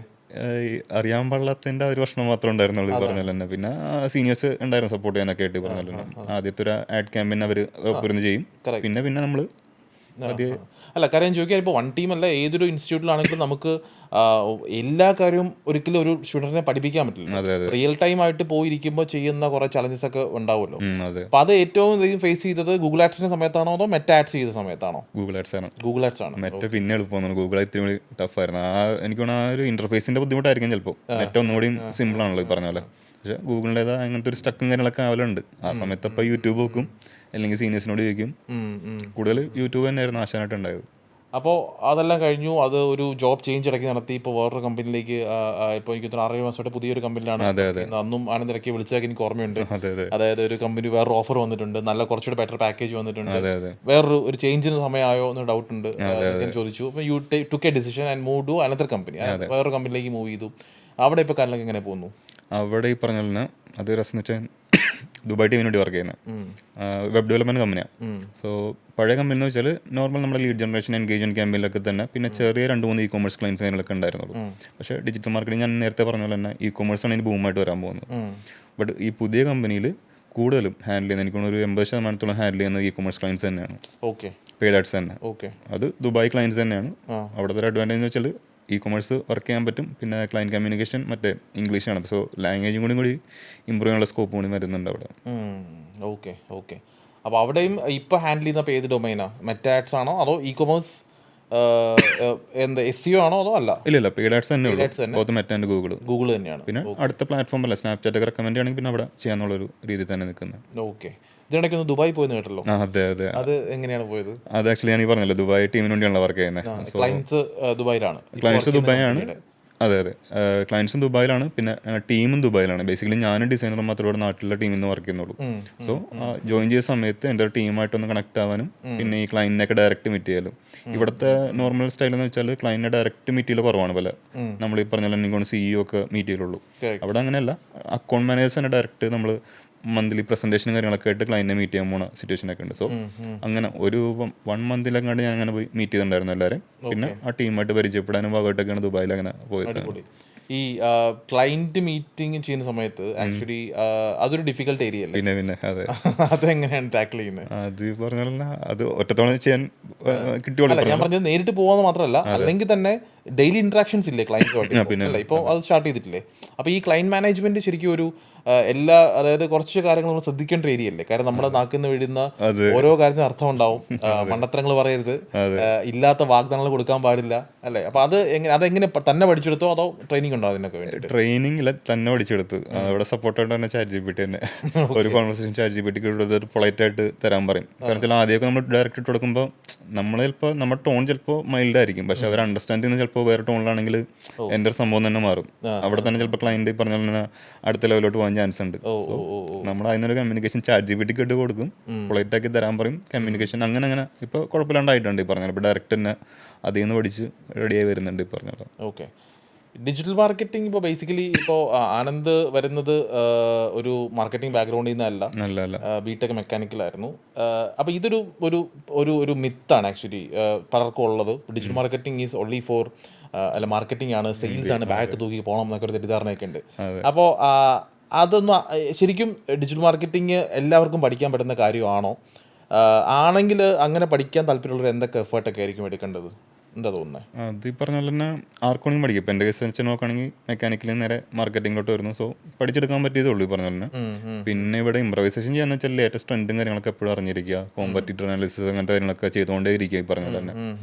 അറിയാൻ പാടില്ലാത്തതിൻ്റെ ഒരു പ്രശ്നം മാത്രമേ ഉണ്ടായിരുന്നുള്ളൂ ഈ പറഞ്ഞ തന്നെ. പിന്നെ സീനിയേഴ്സ് ഉണ്ടായിരുന്നു സപ്പോർട്ട് ചെയ്യാനൊക്കെ ആയിട്ട് പറഞ്ഞ തന്നെ. ആദ്യത്തെ ഒരു ആഡ് ക്യാമ്പയിൻ അവർ ഒപ്പിരുന്ന് ചെയ്യും. പിന്നെ നമ്മൾ അല്ല, കാര്യം ചോദിക്കാൻ ഇപ്പോൾ 1 ടീം അല്ല, ഏതൊരു ഇൻസ്റ്റിറ്റ്യൂട്ടിലാണെങ്കിലും നമുക്ക് എല്ലാ കാര്യവും ഒരിക്കലും ഒരു സ്റ്റുഡൻറ്റിനെ പഠിപ്പിക്കാൻ പറ്റില്ല. റിയൽ ടൈം ആയിട്ട് പോയിരിക്കുമ്പോൾ ചെയ്യുന്ന കുറേ ചലഞ്ചസ് ഒക്കെ ഉണ്ടാവുമല്ലോ. അപ്പോൾ അത് ഏറ്റവും ഫേസ് ചെയ്തത് ഗൂഗിൾ ആഡ്സിന്റെ സമയത്താണോ അതോ മെറ്റ ആഡ്സ് ചെയ്ത സമയത്താണോ? ഗൂഗിൾ ആഡ്സ് ആണ്. ഗൂഗിൾ ആഡ്സ് ആണ്. മെറ്റ പിന്നെ എളുപ്പമാണ്, ഗൂഗിൾ ഇത്തിരി ടഫായിരുന്നു. എനിക്ക് തോന്നുന്നു ആ ഒരു ഇന്റർഫേസിന്റെ ബുദ്ധിമുട്ടായിരിക്കും ചിലപ്പോൾ. മെറ്റ ഒന്നുകൂടി സിമ്പിൾ ആണല്ലോ ഈ പറഞ്ഞ പോലെ. പക്ഷേ ഗൂഗിളിൻ്റെതായ അങ്ങനത്തെ ഒരു സ്റ്റക്കും കാര്യങ്ങളൊക്കെ ആവലുണ്ട് ആ സമയത്ത്. അപ്പോൾ യൂട്യൂബ് നോക്കും, അല്ലെങ്കിൽ സീനിയേഴ്സിനോട് ചോദിക്കും. കൂടുതൽ യൂട്യൂബ് തന്നെയായിരുന്നു ആശാനായിട്ട് ഉണ്ടായത്. അപ്പോൾ അതെല്ലാം കഴിഞ്ഞു, അത് ഒരു ജോബ് ചേഞ്ച് ഇടയ്ക്ക് നടത്തി. ഇപ്പോൾ വേറൊരു കമ്പനിയിലേക്ക്, ഇപ്പോൾ എനിക്ക് 6 മാസമായിട്ട് പുതിയൊരു കമ്പനിയിലാണ്. അന്നും ആനന്ദ് ഇടയ്ക്ക് വിളിച്ചതൊക്കെ എനിക്ക് ഓർമ്മയുണ്ട്. അതായത് ഒരു കമ്പനി വേറൊരു ഓഫർ വന്നിട്ടുണ്ട്, നല്ല കുറച്ചുകൂടി ബെറ്റർ പാക്കേജ് വന്നിട്ടുണ്ട്, വേറൊരു ചേഞ്ചിന് സമയമായോ എന്ന് ഡൗട്ട് ഉണ്ട് ഞാൻ ചോദിച്ചു. അപ്പോൾ you took a decision and move to another company, വേറൊരു കമ്പനിയിലേക്ക് മൂവ് ചെയ്തു. അവിടെ ഇപ്പോൾ കാര്യങ്ങളൊക്കെ എങ്ങനെ പോകുന്നു? അവിടെ ഈ പറഞ്ഞ പോലെ അത് രസം വെച്ചാൽ ദുബായ് ടീമിന് വേണ്ടി വർക്ക് ചെയ്യുന്നത് വെബ് ഡെവലപ്മെന്റ് കമ്പനിയാണ്. സോ പഴയ കമ്പനി എന്ന് വെച്ചാൽ നോർമൽ നമ്മുടെ ലീഡ് ജനറേഷൻ എൻഗേജ്മെന്റ് ക്യാമ്പയിലൊക്കെ തന്നെ, പിന്നെ ചെറിയ 2-3 ഇ-കൊമേഴ്സ് ക്ലയൻസ് കാര്യങ്ങളൊക്കെ ഉണ്ടായിരുന്നുള്ളൂ. പക്ഷേ ഡിജിറ്റൽ മാർക്കറ്റിംഗ് ഞാൻ നേരത്തെ പറഞ്ഞ പോലെ തന്നെ ഇ-കൊമേഴ്സ് ആണ് ഇതിന് ബൂമായിട്ട് വരാൻ പോകുന്നത്. ബട്ട് ഈ പുതിയ കമ്പനിയിൽ കൂടുതലും ഹാൻഡിൽ ചെയ്യുന്നത് എനിക്ക് ഒരു 80% ഹാൻഡിൽ ചെയ്യുന്നത് ഇ-കൊമേഴ്സ് ക്ലയൻസ് തന്നെയാണ്. പെയ്ഡ് ആഡ്സ് തന്നെ. അത് ദുബായ് ക്ലയൻസ് തന്നെയാണ്. അവിടുത്തെ ഒരു അഡ്വാൻറ്റേജ് എന്ന് വെച്ചാൽ ഇ-കൊമേഴ്സ് വർക്ക് ചെയ്യാൻ പറ്റും. പിന്നെ ക്ലയൻറ്റ് കമ്മ്യൂണിക്കേഷൻ മറ്റേ ഇംഗ്ലീഷാണ്. സോ ലാംഗ്വേജും കൂടി ഇമ്പ്രൂവ് ചെയ്യാനുള്ള സ്കോപ്പ് കൂടി വരുന്നുണ്ട് അവിടെ. ഓക്കെ. അപ്പോൾ അവിടെയും ഇപ്പോൾ ഹാൻഡിൽ ചെയ്യുന്ന ഏത് ഡൊമൈനാണ്? മെറ്റ ആഡ്സ് ആണോ അതോ ഇ-കൊമേഴ്സ് എന്താ SEO ആണോ അതോ അല്ല? ഇല്ല, പെയ്ഡ് ആഡ്സ് തന്നെ ഉള്ളൂ. മെറ്റ ആൻഡ് ഗൂഗിൾ തന്നെയാണ്. പിന്നെ അടുത്ത പ്ലാറ്റ്ഫോം അല്ല, സ്നാപ്ചാറ്റ് ഒക്കെ റെക്കമെൻഡ് ആണെങ്കിൽ പിന്നെ അവിടെ ചെയ്യാന്നുള്ളൊരു രീതി തന്നെ നിൽക്കുന്നത്. ഓക്കെ. ഇതിനിടയ്ക്ക് ഒന്ന് ദുബായ് പോയെന്ന് കേട്ടല്ലോ. അതെ. അത് എങ്ങനെയാണ് പോയത്? അത് ആക്ച്വലി ഞാൻ പറഞ്ഞല്ലോ, ദുബായ് ടീമിന് വേണ്ടിയാണ് വർക്ക് ചെയ്യുന്നത്. ക്ലയൻസ് ദുബായിലാണ്. ക്ലയൻസ് ദുബായാണ്. അതെ. ക്ലയൻസും ദുബായിലാണ്, പിന്നെ ടീമും ദുബായിലാണ്. ബേസിക്കലി ഞാനും ഡിസൈനറും മാത്രമേ ഇവിടെ നാട്ടിലുള്ള ടീമിൽ നിന്ന് വർക്ക് ചെയ്യുന്നുള്ളൂ. സോ ജോയിൻ ചെയ്ത സമയത്ത് എൻ്റെ ടീമായിട്ടൊന്ന് കണക്ട് ആവാനും പിന്നെ ഈ ക്ലയൻറ്റിനെയൊക്കെ ഡയറക്റ്റ് മീറ്റ് ചെയ്യാലും. ഇവിടുത്തെ നോർമൽ സ്റ്റൈൽ എന്ന് വെച്ചാൽ ക്ലയൻറ്റിനെ ഡയറക്റ്റ് മീറ്റ് ചെയ്യൽ കുറവാണ്. പോലെ നമ്മൾ ഈ പറഞ്ഞ എനിക്ക് CEO ഒക്കെ മീറ്റ് ചെയ്യലുള്ളൂ. അവിടെ അങ്ങനെയല്ല, അക്കൗണ്ട് മാനേജേഴ്സ് തന്നെ ഡയറക്റ്റ് നമ്മൾ മന്ത്ലി പ്രസന്റേഷനും കാര്യങ്ങളൊക്കെ ആയിട്ട് ക്ലയൻറ്റിനെ മീറ്റ് ചെയ്യാൻ പോകുന്ന സിറ്റുവേഷനൊക്കെ ഉണ്ട്. സോ അങ്ങനെ ഒരു 1 മന്തിലങ്ങാണ്ട് ഞാൻ അങ്ങനെ പോയി മീറ്റ് ചെയ്തിട്ടുണ്ടായിരുന്നു എല്ലാവരും. പിന്നെ ആ ടീമായിട്ട് പരിചയപ്പെടാനും ഭാഗമായിട്ടൊക്കെയാണ് ദുബായിൽ അങ്ങനെ പോയത്. ഈ ക്ലയന്റ് മീറ്റിംഗ് ചെയ്യുന്ന സമയത്ത് ആക്ച്വലി അതൊരു ഡിഫിക്കൽട്ട് ഏരിയ അല്ലേ? പിന്നെ അതെ, അതെങ്ങനെയാണ് ടാക്കിൾ ചെയ്യുന്നത്? അത് പറഞ്ഞാൽ അത് ഒറ്റത്തവണ ചെയ്യാൻ കിട്ടിയോളൂ. അല്ല, ഞാൻ പറഞ്ഞത് നേരിട്ട് പോകാന്ന് മാത്രമല്ല, അല്ലെങ്കിൽ തന്നെ ഡെയിലി ഇന്ററാക്ഷൻസ് ഇല്ലേ ക്ലയന്റുമായിട്ട്? അല്ല, ഇപ്പോൾ അത് സ്റ്റാർട്ട് ചെയ്തിട്ടില്ലേ? അപ്പോൾ ഈ ക്ലയന്റ് മാനേജ്മെന്റ് ശരിക്കും ഒരു എല്ലാ, അതായത് കുറച്ച് കാര്യങ്ങൾ നമ്മൾ ശ്രദ്ധിക്കേണ്ട ഏരിയ അല്ലേ? കാരണം നമ്മുടെ നാക്കിന്ന് വീഴുന്ന ഓരോ കാര്യത്തിന് അർത്ഥം ഉണ്ടാവും. മണ്ടത്തരങ്ങൾ പറയരുത്, ഇല്ലാത്ത വാഗ്ദാനങ്ങൾ കൊടുക്കാൻ പാടില്ല, അല്ലേ? അപ്പോൾ അതെങ്ങനെ തന്നെ പഠിച്ചെടുത്തോ അതോ ട്രെയിനിങ് ഉണ്ടോ അതിനൊക്കെ വേണ്ടിയിട്ട്? ട്രെയിനിങ് ഇല്ല, തന്നെ പഠിച്ചെടുത്ത്. അവിടെ സപ്പോർട്ടായിട്ട് തന്നെ ChatGPT തന്നെ ഒരു കോൺവെർസേഷൻ ChatGPT പൊളൈറ്റ് ആയിട്ട് തരാൻ പറയും. കാരണം വെച്ചാൽ ആദ്യമൊക്കെ നമ്മൾ ഡയറക്റ്റ് ഇട്ട് കൊടുക്കുമ്പോൾ നമ്മൾ ചിലപ്പോൾ നമ്മുടെ ടോൺ ചിലപ്പോൾ മൈൽഡ് ആയിരിക്കും, പക്ഷെ അവർ അണ്ടർസ്റ്റാൻഡ് ചെയ്യുന്ന ചിലപ്പോൾ വേറെ ടോണിലാണെങ്കിൽ എൻ്റെ ഒരു സംഭവം തന്നെ മാറും. അവിടെ തന്നെ ചിലപ്പോൾ ക്ലയന്റ് പറഞ്ഞ പോലെ അടുത്ത ലെവലോട്ട് പോകാൻ ചാൻസ് ഉണ്ട്. നമ്മൾ അതിനൊരു കമ്മ്യൂണിക്കേഷൻ ChatGPT ഇട്ട് കൊടുക്കും, പൊളൈറ്റ് ആക്കി തരാൻ പറയും. കമ്മ്യൂണിക്കേഷൻ അങ്ങനെ ഇപ്പോൾ കുഴപ്പമില്ലാണ്ടായിട്ടുണ്ട്. ഈ പറഞ്ഞാൽ ഇപ്പോൾ ഡയറക്റ്റ് തന്നെ അതിൽ നിന്ന് പഠിച്ച് റെഡിയായി വരുന്നുണ്ട് ഈ പറഞ്ഞത്. ഓക്കെ. ഡിജിറ്റൽ മാർക്കറ്റിംഗ് ഇപ്പോൾ ബേസിക്കലി ഇപ്പോൾ ആനന്ദ് വരുന്നത് ഒരു മാർക്കറ്റിംഗ് ബാക്ക്ഗ്രൗണ്ടിൽ നിന്നല്ല, ബിടെക് മെക്കാനിക്കലായിരുന്നു. അപ്പോൾ ഇതൊരു ഒരു ഒരു ഒരു മിത്താണ് ആക്ച്വലി പലർക്കും ഉള്ളത്. Digital marketing is only for അല്ല, മാർക്കറ്റിംഗ് ആണ്, സെയിൽസ് ആണ്, ബാക്ക് തൂക്കി പോകണം എന്നൊക്കെ ഒരു തെറ്റിദ്ധാരണയൊക്കെ ഉണ്ട്. അപ്പോൾ അതൊന്നും ശരിക്കും ഡിജിറ്റൽ മാർക്കറ്റിംഗ് എല്ലാവർക്കും പഠിക്കാൻ പറ്റുന്ന കാര്യമാണോ? ആണെങ്കിൽ അങ്ങനെ പഠിക്കാൻ താല്പര്യമുള്ളവർ എന്തൊക്കെ എഫേർട്ടൊക്കെ ആയിരിക്കും എടുക്കേണ്ടത്? എന്താ തോന്നുന്നത്? അത് ഈ പറഞ്ഞ പോലെ തന്നെ ആർക്കും പഠിക്കും. ഇപ്പം എൻ്റെ കേസ് വെച്ച് നോക്കുകയാണെങ്കിൽ മെക്കാനിക്കലിൽ നേരെ മാർക്കറ്റിങ്ങിലോട്ട് വരുന്നു. സോ പഠിച്ചെടുക്കാൻ പറ്റിയതേ ഉള്ളൂ ഈ പറഞ്ഞ പോലെ തന്നെ. പിന്നെ ഇവിടെ ഇംപ്രവൈസേഷൻ ചെയ്യാന്ന് വെച്ചാൽ ലേറ്റസ്റ്റ് ട്രെൻഡും കാര്യങ്ങളൊക്കെ എപ്പോഴും അറിഞ്ഞിരിക്കുക, കോമ്പറ്റീറ്റർ അനാലിസിസ് അങ്ങനത്തെ കാര്യങ്ങളൊക്കെ ചെയ്തുകൊണ്ടേ ഇരിക്കുക ഈ പറഞ്ഞ പോലെ തന്നെ.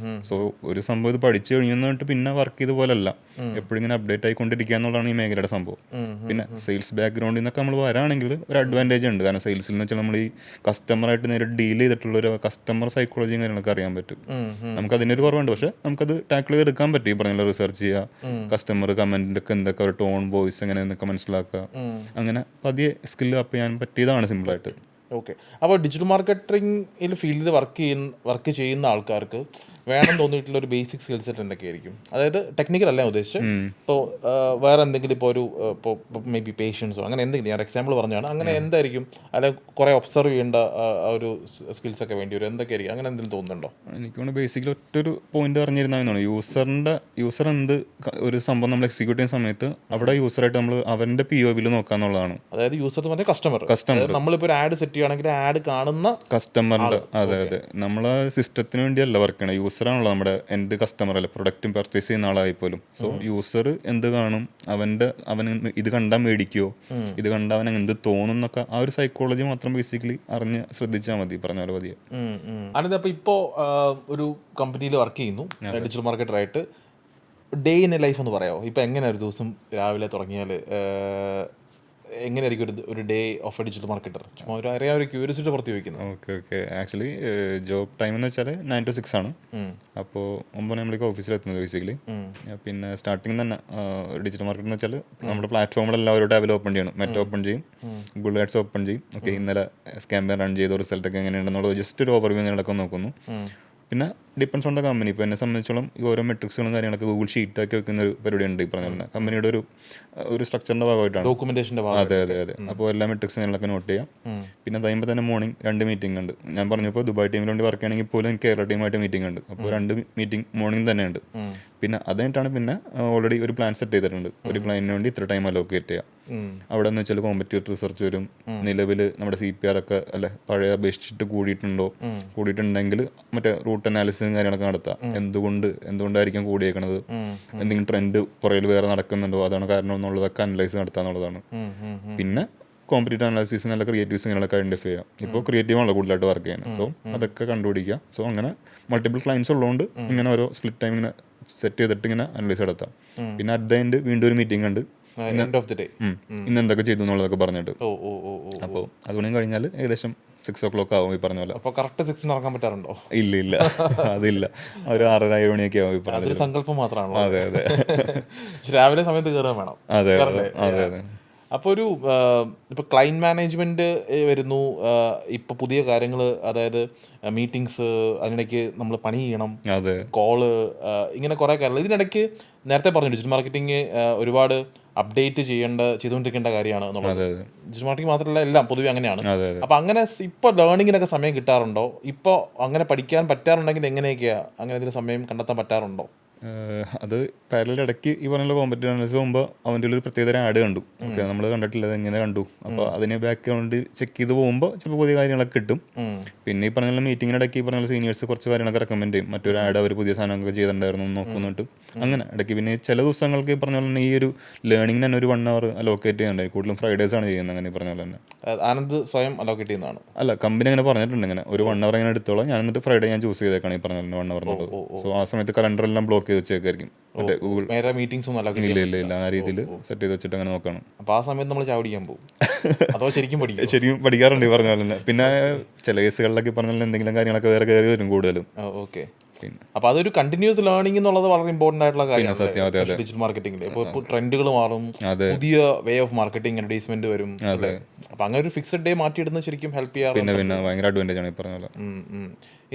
സോ ഒരു സംഭവം ഇത് പഠിച്ചു കഴിഞ്ഞിട്ട് പിന്നെ വർക്ക് ചെയ്ത പോലല്ല, എപ്പോഴും ഇങ്ങനെ അപ്ഡേറ്റ് ആയിക്കൊണ്ടിരിക്കുക എന്നുള്ളതാണ് ഈ മേഖലയുടെ സംഭവം. പിന്നെ സെയിൽസ് ബാക്ക്ഗ്രൗണ്ടിൽ നിന്നൊക്കെ നമ്മൾ വരാണെങ്കിൽ ഒരു അഡ്വാൻറ്റേജ് ഉണ്ട്. കാരണം സെയിൽസിൽ എന്ന് വെച്ചാൽ നമ്മൾ ഈ കസ്റ്റമറായിട്ട് നേരെ ഡീൽ ചെയ്തിട്ടുള്ള ഒരു കസ്റ്റമർ സൈക്കോളജിയും കാര്യങ്ങളൊക്കെ അറിയാൻ പറ്റും. നമുക്ക് അതിൻ്റെ ഒരു കുറവുണ്ട്, പക്ഷേ നമുക്കത് ടാക്കിൾ ചെയ്തെടുക്കാൻ പറ്റും. ഈ പറഞ്ഞ റിസർച്ച് ചെയ്യുക, കസ്റ്റമർ കമന്റിന്റെ ഒക്കെ എന്തൊക്കെ ഒരു ടോൺ, വോയിസ് എങ്ങനെ എന്നൊക്കെ മനസ്സിലാക്കുക, അങ്ങനെ പതിയെ സ്കില്ല് അപ്പ് ചെയ്യാൻ പറ്റിയതാണ് സിമ്പിളായിട്ട്. ഓക്കെ. അപ്പോൾ ഡിജിറ്റൽ മാർക്കറ്റിംഗിൽ ഫീൽഡിൽ വർക്ക് ചെയ്യുന്ന ആൾക്കാർക്ക് വേണം തോന്നിയിട്ടുള്ള ഒരു ബേസിക് സ്കിൽ സെറ്റ് എന്തൊക്കെയായിരിക്കും? അതായത് ടെക്നിക്കൽ അല്ല ഉദ്ദേശിച്ച്, ഇപ്പോൾ വേറെ എന്തെങ്കിലും, ഇപ്പോൾ ഒരു ഇപ്പോൾ മേ ബി പേഷ്യൻസോ അങ്ങനെ എന്തെങ്കിലും, ഞാൻ എക്സാമ്പിൾ പറഞ്ഞാണ്, അങ്ങനെ എന്തായിരിക്കും? അല്ലെങ്കിൽ കുറേ ഒബ്സർവ് ചെയ്യേണ്ട ഒരു സ്കിൽസ് ഒക്കെ വേണ്ടി വരും, എന്തൊക്കെയായിരിക്കും? അങ്ങനെ എന്തെങ്കിലും തോന്നുന്നുണ്ടോ? എനിക്ക് ബേസിക്കലി ഒറ്റൊരു പോയിന്റ് പറഞ്ഞിരുന്നതാണ്, യൂസർ എന്ത് ഒരു സംഭവം നമ്മൾ എക്സിക്യൂട്ട് ചെയ്യുന്ന സമയത്ത് അവിടെ യൂസറായിട്ട് നമ്മൾ അവൻ്റെ POV നോക്കാന്നുള്ളതാണ്. അതായത് യൂസർ മറ്റേ കസ്റ്റമർ നമ്മളിപ്പോൾ ഒരു ആഡ് സെറ്റ് ചെയ്യുകയാണെങ്കിൽ ആഡ് കാണുന്ന കസ്റ്റമറിന്റെ, അതെ, നമ്മളെ സിസ്റ്റത്തിന് വേണ്ടിയല്ല വർക്ക് ചെയ്യണം, യൂസറാണല്ലോ നമ്മുടെ എൻഡ് കസ്റ്റമർ അല്ല, പ്രൊഡക്റ്റും പർച്ചേസ് ചെയ്യുന്ന ആളായി പോലും. സോ യൂസർ എന്ത് കാണും, അവന് ഇത് കണ്ടാൽ മേടിക്കുമോ, ഇത് കണ്ടാൽ അവൻ എന്ത് തോന്നും എന്നൊക്കെ ആ ഒരു സൈക്കോളജി മാത്രം ബേസിക്കലി അറിഞ്ഞ് ശ്രദ്ധിച്ചാൽ മതി, പറഞ്ഞ പോലെ മതിയെ. അനന്ത്, അപ്പോൾ ഇപ്പോൾ ഒരു കമ്പനിയിൽ വർക്ക് ചെയ്യുന്നു ഡിജിറ്റൽ മാർക്കറ്ററായിട്ട്. ഡേ ഇൻ എ ലൈഫ് എന്ന് പറയാമോ? ഇപ്പോൾ എങ്ങനെ ഒരു ദിവസം രാവിലെ തുടങ്ങിയാൽ എങ്ങനെയായിരിക്കും ഒരു day of A digital marketer? ചുമ്മാ ഒരു ക്യൂരിയോസിറ്റി പുറത്ത് ചോദിക്കുന്നത്. ഓക്കെ. ആക്ച്വലി ജോബ് ടൈം എന്ന് വെച്ചാൽ 9 to 6 ആണ്. അപ്പോൾ 9 നമ്മൾക്ക് ഓഫീസിലെത്തുന്നത് ബേസിക്കലി. പിന്നെ സ്റ്റാർട്ടിങ് തന്നെ ഡിജിറ്റൽ മാർക്കറ്റ് എന്ന് വെച്ചാൽ നമ്മുടെ പ്ലാറ്റ്ഫോമിലെല്ലാം ഒരു ടാബിൽ ഓപ്പൺ ചെയ്യണം. മെറ്റ ഓപ്പൺ ചെയ്യും, ഗൂഗിൾ ആഡ്സ് ഓപ്പൺ ചെയ്യും. ഓക്കെ, ഇന്നലെ ക്യാമ്പയിൻ റൺ ചെയ്ത റിസൾട്ടൊക്കെ എങ്ങനെയുണ്ടെന്നുള്ളത് ജസ്റ്റ് ഒരു ഓവർവ്യൂ നിങ്ങളൊക്കെ നോക്കുന്നു. പിന്നെ ഡിപ്പെൻസ് ഓൺ ദ കമ്പനി. ഇപ്പോൾ എന്നെ സംബന്ധിച്ചോളം ഈ ഓരോ മെട്രിക്സുകളും കാര്യങ്ങളൊക്കെ ഗൂഗിൾ ഷീറ്റാക്കി വെക്കുന്ന ഒരു പരിപാടി ഉണ്ട്. ഈ പറഞ്ഞ പോലെ കമ്പനിയുടെ ഒരു സ്ട്രക്ചറിന്റെ ഭാഗമായിട്ടാണ്, ഡോക്യുമെന്റേഷന്റെ ഭാഗം. അതെ. അപ്പോൾ എല്ലാ മെട്രിക്സും കാര്യങ്ങളൊക്കെ നോട്ട് ചെയ്യാം. പിന്നെ കഴിയുമ്പോൾ തന്നെ മോർണിംഗ് 2 മീറ്റിംഗ് ഉണ്ട്. ഞാൻ പറഞ്ഞപ്പോൾ ദുബായ് ടീമിൽ വേണ്ടി വർക്ക് ചെയ്യണമെങ്കിൽ പോലും എനിക്ക് കേരള ടീമായിട്ട് മീറ്റിംഗ് ഉണ്ട്. അപ്പോൾ 2 മീറ്റിംഗ് മോർണിംഗ് തന്നെ ഉണ്ട്. പിന്നെ അതായിട്ടാണ് പിന്നെ ഓൾറെഡി ഒരു പ്ലാൻ സെറ്റ് ചെയ്തിട്ടുണ്ട്. ഒരു ക്ലയന്റിന് വേണ്ടി ഇത്ര ടൈം അലോക്കേറ്റ് ചെയ്യാം. അവിടെ എന്ന് വെച്ചാൽ കോമ്പറ്റീറ്റർ റിസർച്ച് വരും, നിലവിൽ നമ്മുടെ CPR ഒക്കെ അല്ലെ പഴയ അപേക്ഷിച്ചിട്ട് കൂടിയിട്ടുണ്ടെങ്കിൽ മറ്റേ റൂട്ട് അനാലിസിസും കാര്യങ്ങളൊക്കെ നടത്താം. എന്തുകൊണ്ടായിരിക്കും കൂടിയേക്കണത്, എന്തെങ്കിലും ട്രെൻഡ് പുറകിൽ വേറെ നടക്കുന്നുണ്ടോ, അതാണ് കാരണം എന്നുള്ളതൊക്കെ അനലൈസ് നടത്താന്നുള്ളതാണ്. പിന്നെ കോമ്പറ്റീറ്റീവ് അനാലിസിസ് നല്ല ക്രിയേറ്റീവ്സ് ഇങ്ങനെയൊക്കെ ഐഡന്റിഫൈ ചെയ്യാം. ഇപ്പോൾ ക്രിയേറ്റീവ് ആണല്ലോ കൂടുതലായിട്ട് വർക്ക് ചെയ്യുന്നത്. സോ അതൊക്കെ കണ്ടുപിടിക്കുക. സോ അങ്ങനെ മൾട്ടിപ്പിൾ ക്ലയൻസ് ഉള്ളതുകൊണ്ട് ഇങ്ങനെ ഓരോ സ്പ്ലിറ്റ് ടൈം ഇങ്ങനെ സെറ്റ് ചെയ്തിട്ട് ഇങ്ങനെ അനലൈസ് നടത്താം. പിന്നെ അറ്റ് ദ എൻഡ് വീണ്ടും ഒരു മീറ്റിംഗ് ഉണ്ട്, ഇന്ന് എന്തൊക്കെ ചെയ്തു എന്നുള്ളതൊക്കെ പറഞ്ഞിട്ട്. അപ്പോൾ അതുകൊണ്ട് കഴിഞ്ഞാൽ ഏകദേശം 6 o'clock ആവും ഈ പറഞ്ഞ പോലെ. അപ്പോൾ കറക്റ്റ് 6 ഇറങ്ങാൻ പറ്റാറുണ്ടോ? ഇല്ല അതില്ല, ഒരു 6:30-7 മണിയൊക്കെ ആവും ഈ പറഞ്ഞ സങ്കല്പം മാത്രമാണല്ലോ. അതെ. രാവിലെ സമയത്ത് കയറാൻ വേണം. അതെ. അപ്പോൾ ഇപ്പോൾ ക്ലയൻറ്റ് മാനേജ്മെൻറ്റ് വരുന്നു, ഇപ്പോൾ പുതിയ കാര്യങ്ങൾ, അതായത് മീറ്റിങ്സ്, അതിനിടയ്ക്ക് നമ്മൾ പണി ചെയ്യണം, കോള്, ഇങ്ങനെ കുറേ കാര്യങ്ങൾ. ഇതിനിടയ്ക്ക് നേരത്തെ പറഞ്ഞു ഡിജിറ്റൽ മാർക്കറ്റിംഗ് ഒരുപാട് അപ്ഡേറ്റ് ചെയ്തുകൊണ്ടിരിക്കേണ്ട കാര്യമാണ് എന്നുള്ളത്. ഡിജിറ്റൽ മാർക്കറ്റിംഗ് മാത്രമല്ല, എല്ലാം പൊതുവെ അങ്ങനെയാണ്. അപ്പോൾ അങ്ങനെ ഇപ്പോൾ ലേണിങ്ങിനൊക്കെ സമയം കിട്ടാറുണ്ടോ? ഇപ്പോൾ അങ്ങനെ പഠിക്കാൻ പറ്റാറുണ്ടെങ്കിൽ എങ്ങനെയൊക്കെയാണ്, അങ്ങനെ ഇതിന് സമയം കണ്ടെത്താൻ പറ്റാറുണ്ടോ? അത് പാരലൽ ഇടയ്ക്ക് ഈ പറഞ്ഞ കോമ്പറ്റീവ് അനാലിസിസ് പോകുമ്പോൾ അവൻ്റെ ഒരു പ്രത്യേകതരം ആഡ് കണ്ടു. ഓക്കെ, നമ്മൾ കണ്ടിട്ടില്ല, അതെങ്ങനെ കണ്ടു. അപ്പോൾ അതിനെ ബാക്ക്ഗ്രൗണ്ട് ചെക്ക് ചെയ്ത് പോകുമ്പോൾ ചിലപ്പോൾ പുതിയ കാര്യങ്ങളൊക്കെ കിട്ടും. പിന്നെ ഈ പറഞ്ഞ മീറ്റിങ്ങിനിടയ്ക്ക് ഈ പറഞ്ഞ സീനിയേഴ്സ് കുറച്ച് കാര്യങ്ങളൊക്കെ റെക്കമെൻഡ് ചെയ്യും. മറ്റൊരു ആഡ് അവർ പുതിയ സാധനങ്ങളൊക്കെ ചെയ്തിട്ടുണ്ടായിരുന്നു നോക്കുന്നിട്ട് അങ്ങനെ ഇടയ്ക്ക്. പിന്നെ ചില ദിവസങ്ങൾക്ക് ഈ പറഞ്ഞ പോലെ തന്നെ ഈ ഒരു ലേണിംഗിന് തന്നെ ഒരു 1 hour അലോക്കേറ്റ് ചെയ്യുന്നുണ്ടായി. കൂടുതലും ഫ്രൈഡേസ് ആണ് ചെയ്യുന്നത്. അങ്ങനെ ഈ പറഞ്ഞ പോലെ തന്നെ ആനന്ദ് സ്വയം അലോക്കേറ്റ് ചെയ്യുന്നതാണ്? അല്ല, കമ്പനി അങ്ങനെ പറഞ്ഞിട്ടുണ്ട്. ഇങ്ങനെ ഒരു 1 hour അങ്ങനെ എടുത്തോളാം. ഞാൻ എന്നിട്ട് ഫ്രൈഡേ ഞാൻ ചൂസ് ചെയ്തേക്കാണ് ഈ പറഞ്ഞ 1 hour എന്നുള്ളത്. സോ ആ സമയത്ത് കലണ്ടറെല്ലാം ബ്ലോക്ക് ചെയ്ത് വെച്ചേക്കായിരിക്കും. മറ്റേ ഗൂഗിൾ മീറ്റിംഗ്സും ഇല്ല ആ രീതിയിൽ സെറ്റ് ചെയ്ത് വെച്ചിട്ട് അങ്ങനെ നോക്കണം. അപ്പോൾ ആ സമയത്ത് നമ്മൾ ചാവടിക്കാൻ പോകും അതോ ശരിക്കും പഠിക്കും? ശരിക്കും പഠിക്കാറുണ്ട് ഈ പറഞ്ഞ പോലെ തന്നെ. പിന്നെ ചില കേസുകളിലൊക്കെ പറഞ്ഞാൽ എന്തെങ്കിലും കാര്യങ്ങളൊക്കെ വേറെ കയറി വരും കൂടുതലും. ഓക്കെ, അപ്പോൾ അതൊരു കണ്ടിന്യൂസ് ലേണിംഗ് എന്നുള്ളത് വളരെ ഇമ്പോർട്ടൻ്റ് ആയിട്ടുള്ള കാര്യമാണ് ഡിജിറ്റൽ മാർക്കറ്റിംഗിൽ. ഇപ്പോൾ ട്രെൻഡുകൾ മാറും, പുതിയ വേ ഓഫ് മാർക്കറ്റിംഗ് അഡ്വർടൈസ്മെന്റ് വരും. അപ്പോൾ അങ്ങനെ ഒരു ഫിക്സഡ് ഡേ മാറ്റിയിടുന്നത് ശരിക്കും ഹെൽപ്പ് ചെയ്യാറുണ്ട്. പിന്നെ ഭയങ്കര അഡ്വാൻറ്റേജ് ആണ് ഈ പറഞ്ഞ പോലെ.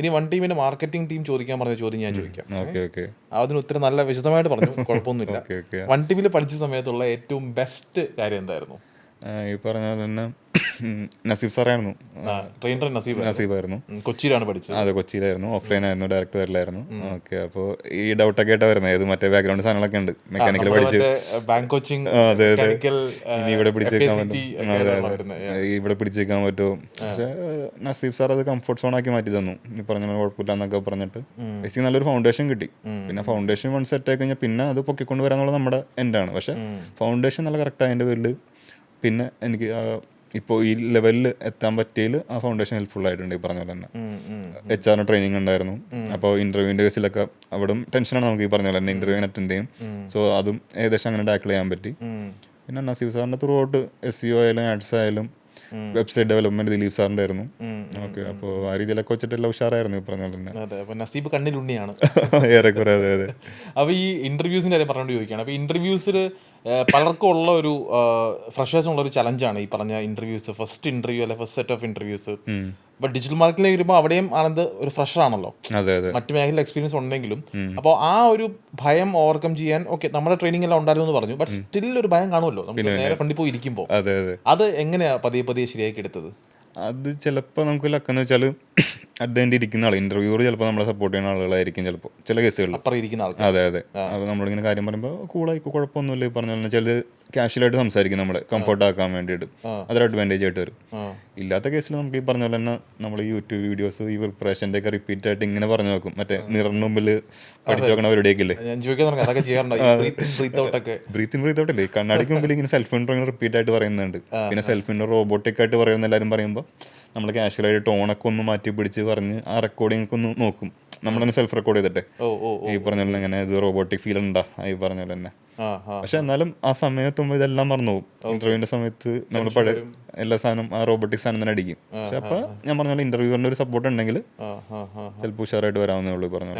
ഇനി വൺ ടീമിന്റെ മാർക്കറ്റിംഗ് ടീം ചോദിക്കാൻ പറഞ്ഞ ചോദ്യം ഞാൻ ചോദിക്കാം. ഓക്കെ, അതിന് ഉത്തരം നല്ല വിശദമായിട്ട് പറഞ്ഞു, കുഴപ്പമൊന്നുമില്ല. വൺ ടീമിൽ പഠിച്ച സമയത്തുള്ള ഏറ്റവും ബെസ്റ്റ് കാര്യം എന്തായിരുന്നു? ഈ പറഞ്ഞ പോലെ തന്നെ നസീബ് സാറായിരുന്നു ട്രെയിനർ. നസീബായിരുന്നു. കൊച്ചിയിലാണ് പഠിച്ചത്? അതെ, കൊച്ചിയിലായിരുന്നു. ഓഫ്ലൈൻ ആയിരുന്നു, ഡയറക്റ്റ് വരില്ലായിരുന്നു. ഓക്കെ, അപ്പോൾ ഈ ഡൗട്ടൊക്കെ ആയിട്ടാണ് വരുന്നത്. ഏത് മറ്റേ ബാക്ക്ഗ്രൗണ്ട് സാധനങ്ങളൊക്കെ ഉണ്ട്. മെക്കാനിക്കൽ പഠിച്ച് ബാങ്ക് കോച്ചിങ്. അതെ ഇനി ഇവിടെ പിടിച്ചേക്കാൻ പറ്റും. ഇവിടെ പിടിച്ചേക്കാൻ പറ്റുമോ? പക്ഷേ നസീബ് സാർ അത് കംഫർട്ട് സോൺ ആക്കി മാറ്റി തന്നു. ഈ പറഞ്ഞ കുഴപ്പമില്ല എന്നൊക്കെ പറഞ്ഞിട്ട് ബേസിക്കലി നല്ലൊരു ഫൗണ്ടേഷൻ കിട്ടി. പിന്നെ ഫൗണ്ടേഷൻ വൺ സെറ്റ് ആയി കഴിഞ്ഞാൽ പിന്നെ അത് പൊക്കിക്കൊണ്ട് വരാന്നുള്ളത് നമ്മുടെ എൻഡാണ്. പക്ഷേ ഫൗണ്ടേഷൻ നല്ല കറക്റ്റ് അതിൻ്റെ പേരിൽ പിന്നെ എനിക്ക് ഇപ്പോൾ ഈ ലെവലിൽ എത്താൻ പറ്റിയതിൽ ആ ഫൗണ്ടേഷൻ ഹെൽപ്ഫുൾ ആയിട്ടുണ്ട്. ഈ പറഞ്ഞ പോലെ തന്നെ HR ട്രെയിനിങ് ഉണ്ടായിരുന്നു. അപ്പോൾ ഇന്റർവ്യൂവിൻ്റെ കേസിലൊക്കെ അവിടെ ടെൻഷനാണ് നമുക്ക് ഈ പറഞ്ഞ പോലെ തന്നെ ഇന്റർവ്യൂ അറ്റൻഡ് ചെയ്യും. സോ അതും ഏകദേശം അങ്ങനെ ടാക്കിൾ ചെയ്യാൻ പറ്റി. പിന്നെ നസീബ് സാറിൻ്റെ ത്രൂ ഔട്ട് SEO ആയാലും ആഡ്സ് ആയാലും വെബ്സൈറ്റ് ഡെവലപ്മെന്റ് ദിലീപ് സാറിൻ്റെ ആയിരുന്നു. ഓക്കെ, അപ്പോൾ ആ രീതിയിലൊക്കെ വെച്ചിട്ടെല്ലാം ഉഷാറായിരുന്നു ഈ പറഞ്ഞ പോലെ തന്നെ. അതെ, അപ്പോൾ നസീബ് കണ്ണിലുണ്ണിയാണ് ഏറെക്കുറെ. അതെ. അപ്പോൾ ഈ ഇന്റർവ്യൂസിൻ്റെ കാര്യം പറഞ്ഞുകൊണ്ട് ചോദിക്കുകയാണ്. അപ്പോൾ ഇന്റർവ്യൂസിൽ പലർക്കും ഉള്ള ഒരു ഫ്രഷേഴ്സിനുള്ള ഒരു ചലഞ്ചാണ് ഈ പറഞ്ഞ ഇന്റർവ്യൂസ്, ഫസ്റ്റ് ഇന്റർവ്യൂ അല്ലെ first set of interviews. But digital മാർക്കറ്റിലേക്ക് വരുമ്പോൾ അവിടെയും ആനന്ദ് ഒരു ഫ്രഷർ ആണല്ലോ, മറ്റു മേഖലയിൽ എക്സ്പീരിയൻസ് ഉണ്ടെങ്കിലും. അപ്പോൾ ആ ഒരു ഭയം ഓവർകം ചെയ്യാൻ നമ്മുടെ ട്രെയിനിങ് എല്ലാം ഉണ്ടായിരുന്നു എന്ന് പറഞ്ഞു. ബട്ട് സ്റ്റിൽ ഒരു ഭയം കാണുമല്ലോ നമുക്ക് നേരെ ഫ്രണ്ടിൽ പോയി ഇരിക്കുമ്പോൾ. അത് എങ്ങനെയാ പതിയെ ശരിയാക്കി എടുത്തത്? അത് ചിലപ്പോൾ നമുക്ക് ലക്കെന്ന് വെച്ചാൽ അറ്റ് ദ എൻഡ് ഇരിക്കുന്ന ആൾ, ഇന്റർവ്യൂർ ചിലപ്പോൾ നമ്മളെ സപ്പോർട്ട് ചെയ്യുന്ന ആളുകളായിരിക്കും ചിലപ്പോൾ ചില കേസുകളിൽ. അതെ. അപ്പോൾ നമ്മളിങ്ങനെ കാര്യം പറയുമ്പോൾ കൂളായി കുഴപ്പമൊന്നുമില്ല ഈ പറഞ്ഞ പോലെ. ചില കാഷ്വലായിട്ട് സംസാരിക്കും നമ്മളെ കംഫർട്ട് ആക്കാൻ വേണ്ടിയിട്ട്. അതൊരു അഡ്വാൻറ്റേജ് ആയിട്ട് വരും. ഇല്ലാത്ത കേസിൽ നമുക്ക് ഈ പറഞ്ഞ പോലെ തന്നെ നമ്മൾ യൂട്യൂബ് വീഡിയോസ് ഈ പ്രിപ്പറേഷൻ്റെ ഒക്കെ റിപ്പീറ്റ് ആയിട്ട് ഇങ്ങനെ പറഞ്ഞു നോക്കും. മറ്റേ മിററിന് മുമ്പിൽ പഠിച്ചു നോക്കണ പരിപാടിയൊക്കെ ഇല്ലേ, ബ്രീത്ത് ഇൻ ബ്രീത്ത് ഔട്ട് അല്ലേ, കണ്ണാടിക്ക് മുമ്പിൽ ഇങ്ങനെ സെൽഫ് ഇൻട്രോ റിപ്പീറ്റ് ആയിട്ട് പറയുന്നുണ്ട്. പിന്നെ സെൽഫ് ഇൻട്രോ റോബോട്ടിക് ആയിട്ട് പറയുന്ന എല്ലാവരും പറയുമ്പോൾ നമ്മൾ കാഷ്വലായിട്ട് ടോണൊക്കെ ഒന്ന് മാറ്റി പിടിച്ച് പറഞ്ഞ് ആ റെക്കോർഡിംഗ് ഒക്കെ ഒന്ന് നോക്കും. നമ്മൾ തന്നെ സെൽഫ് റെക്കോർഡ് ചെയ്തിട്ടെ ഈ പറഞ്ഞ പോലെ ഇങ്ങനെ ഇത് റോബോട്ടിക് ഫീൽ ഉണ്ടാ ഈ പറഞ്ഞ പോലെ തന്നെ. പക്ഷെ എന്നാലും ആ സമയത്തുമ്പോൾ ഇതെല്ലാം മറന്നു പോകും. ഇന്റർവ്യൂവിന്റെ സമയത്ത് നമ്മൾ പഴയ എല്ലാ സാധനം ആ റോബോട്ടിക് സാധനം തന്നെ അടിക്കും. പക്ഷെ അപ്പൊ ഞാൻ പറഞ്ഞ പോലെ ഇന്റർവ്യൂവിന്റെ ഒരു സപ്പോർട്ട് ഉണ്ടെങ്കിൽ ചിലപ്പോൾ ഉഷാറായിട്ട് വരാവുന്നേ ഉള്ളൂ. പറഞ്ഞു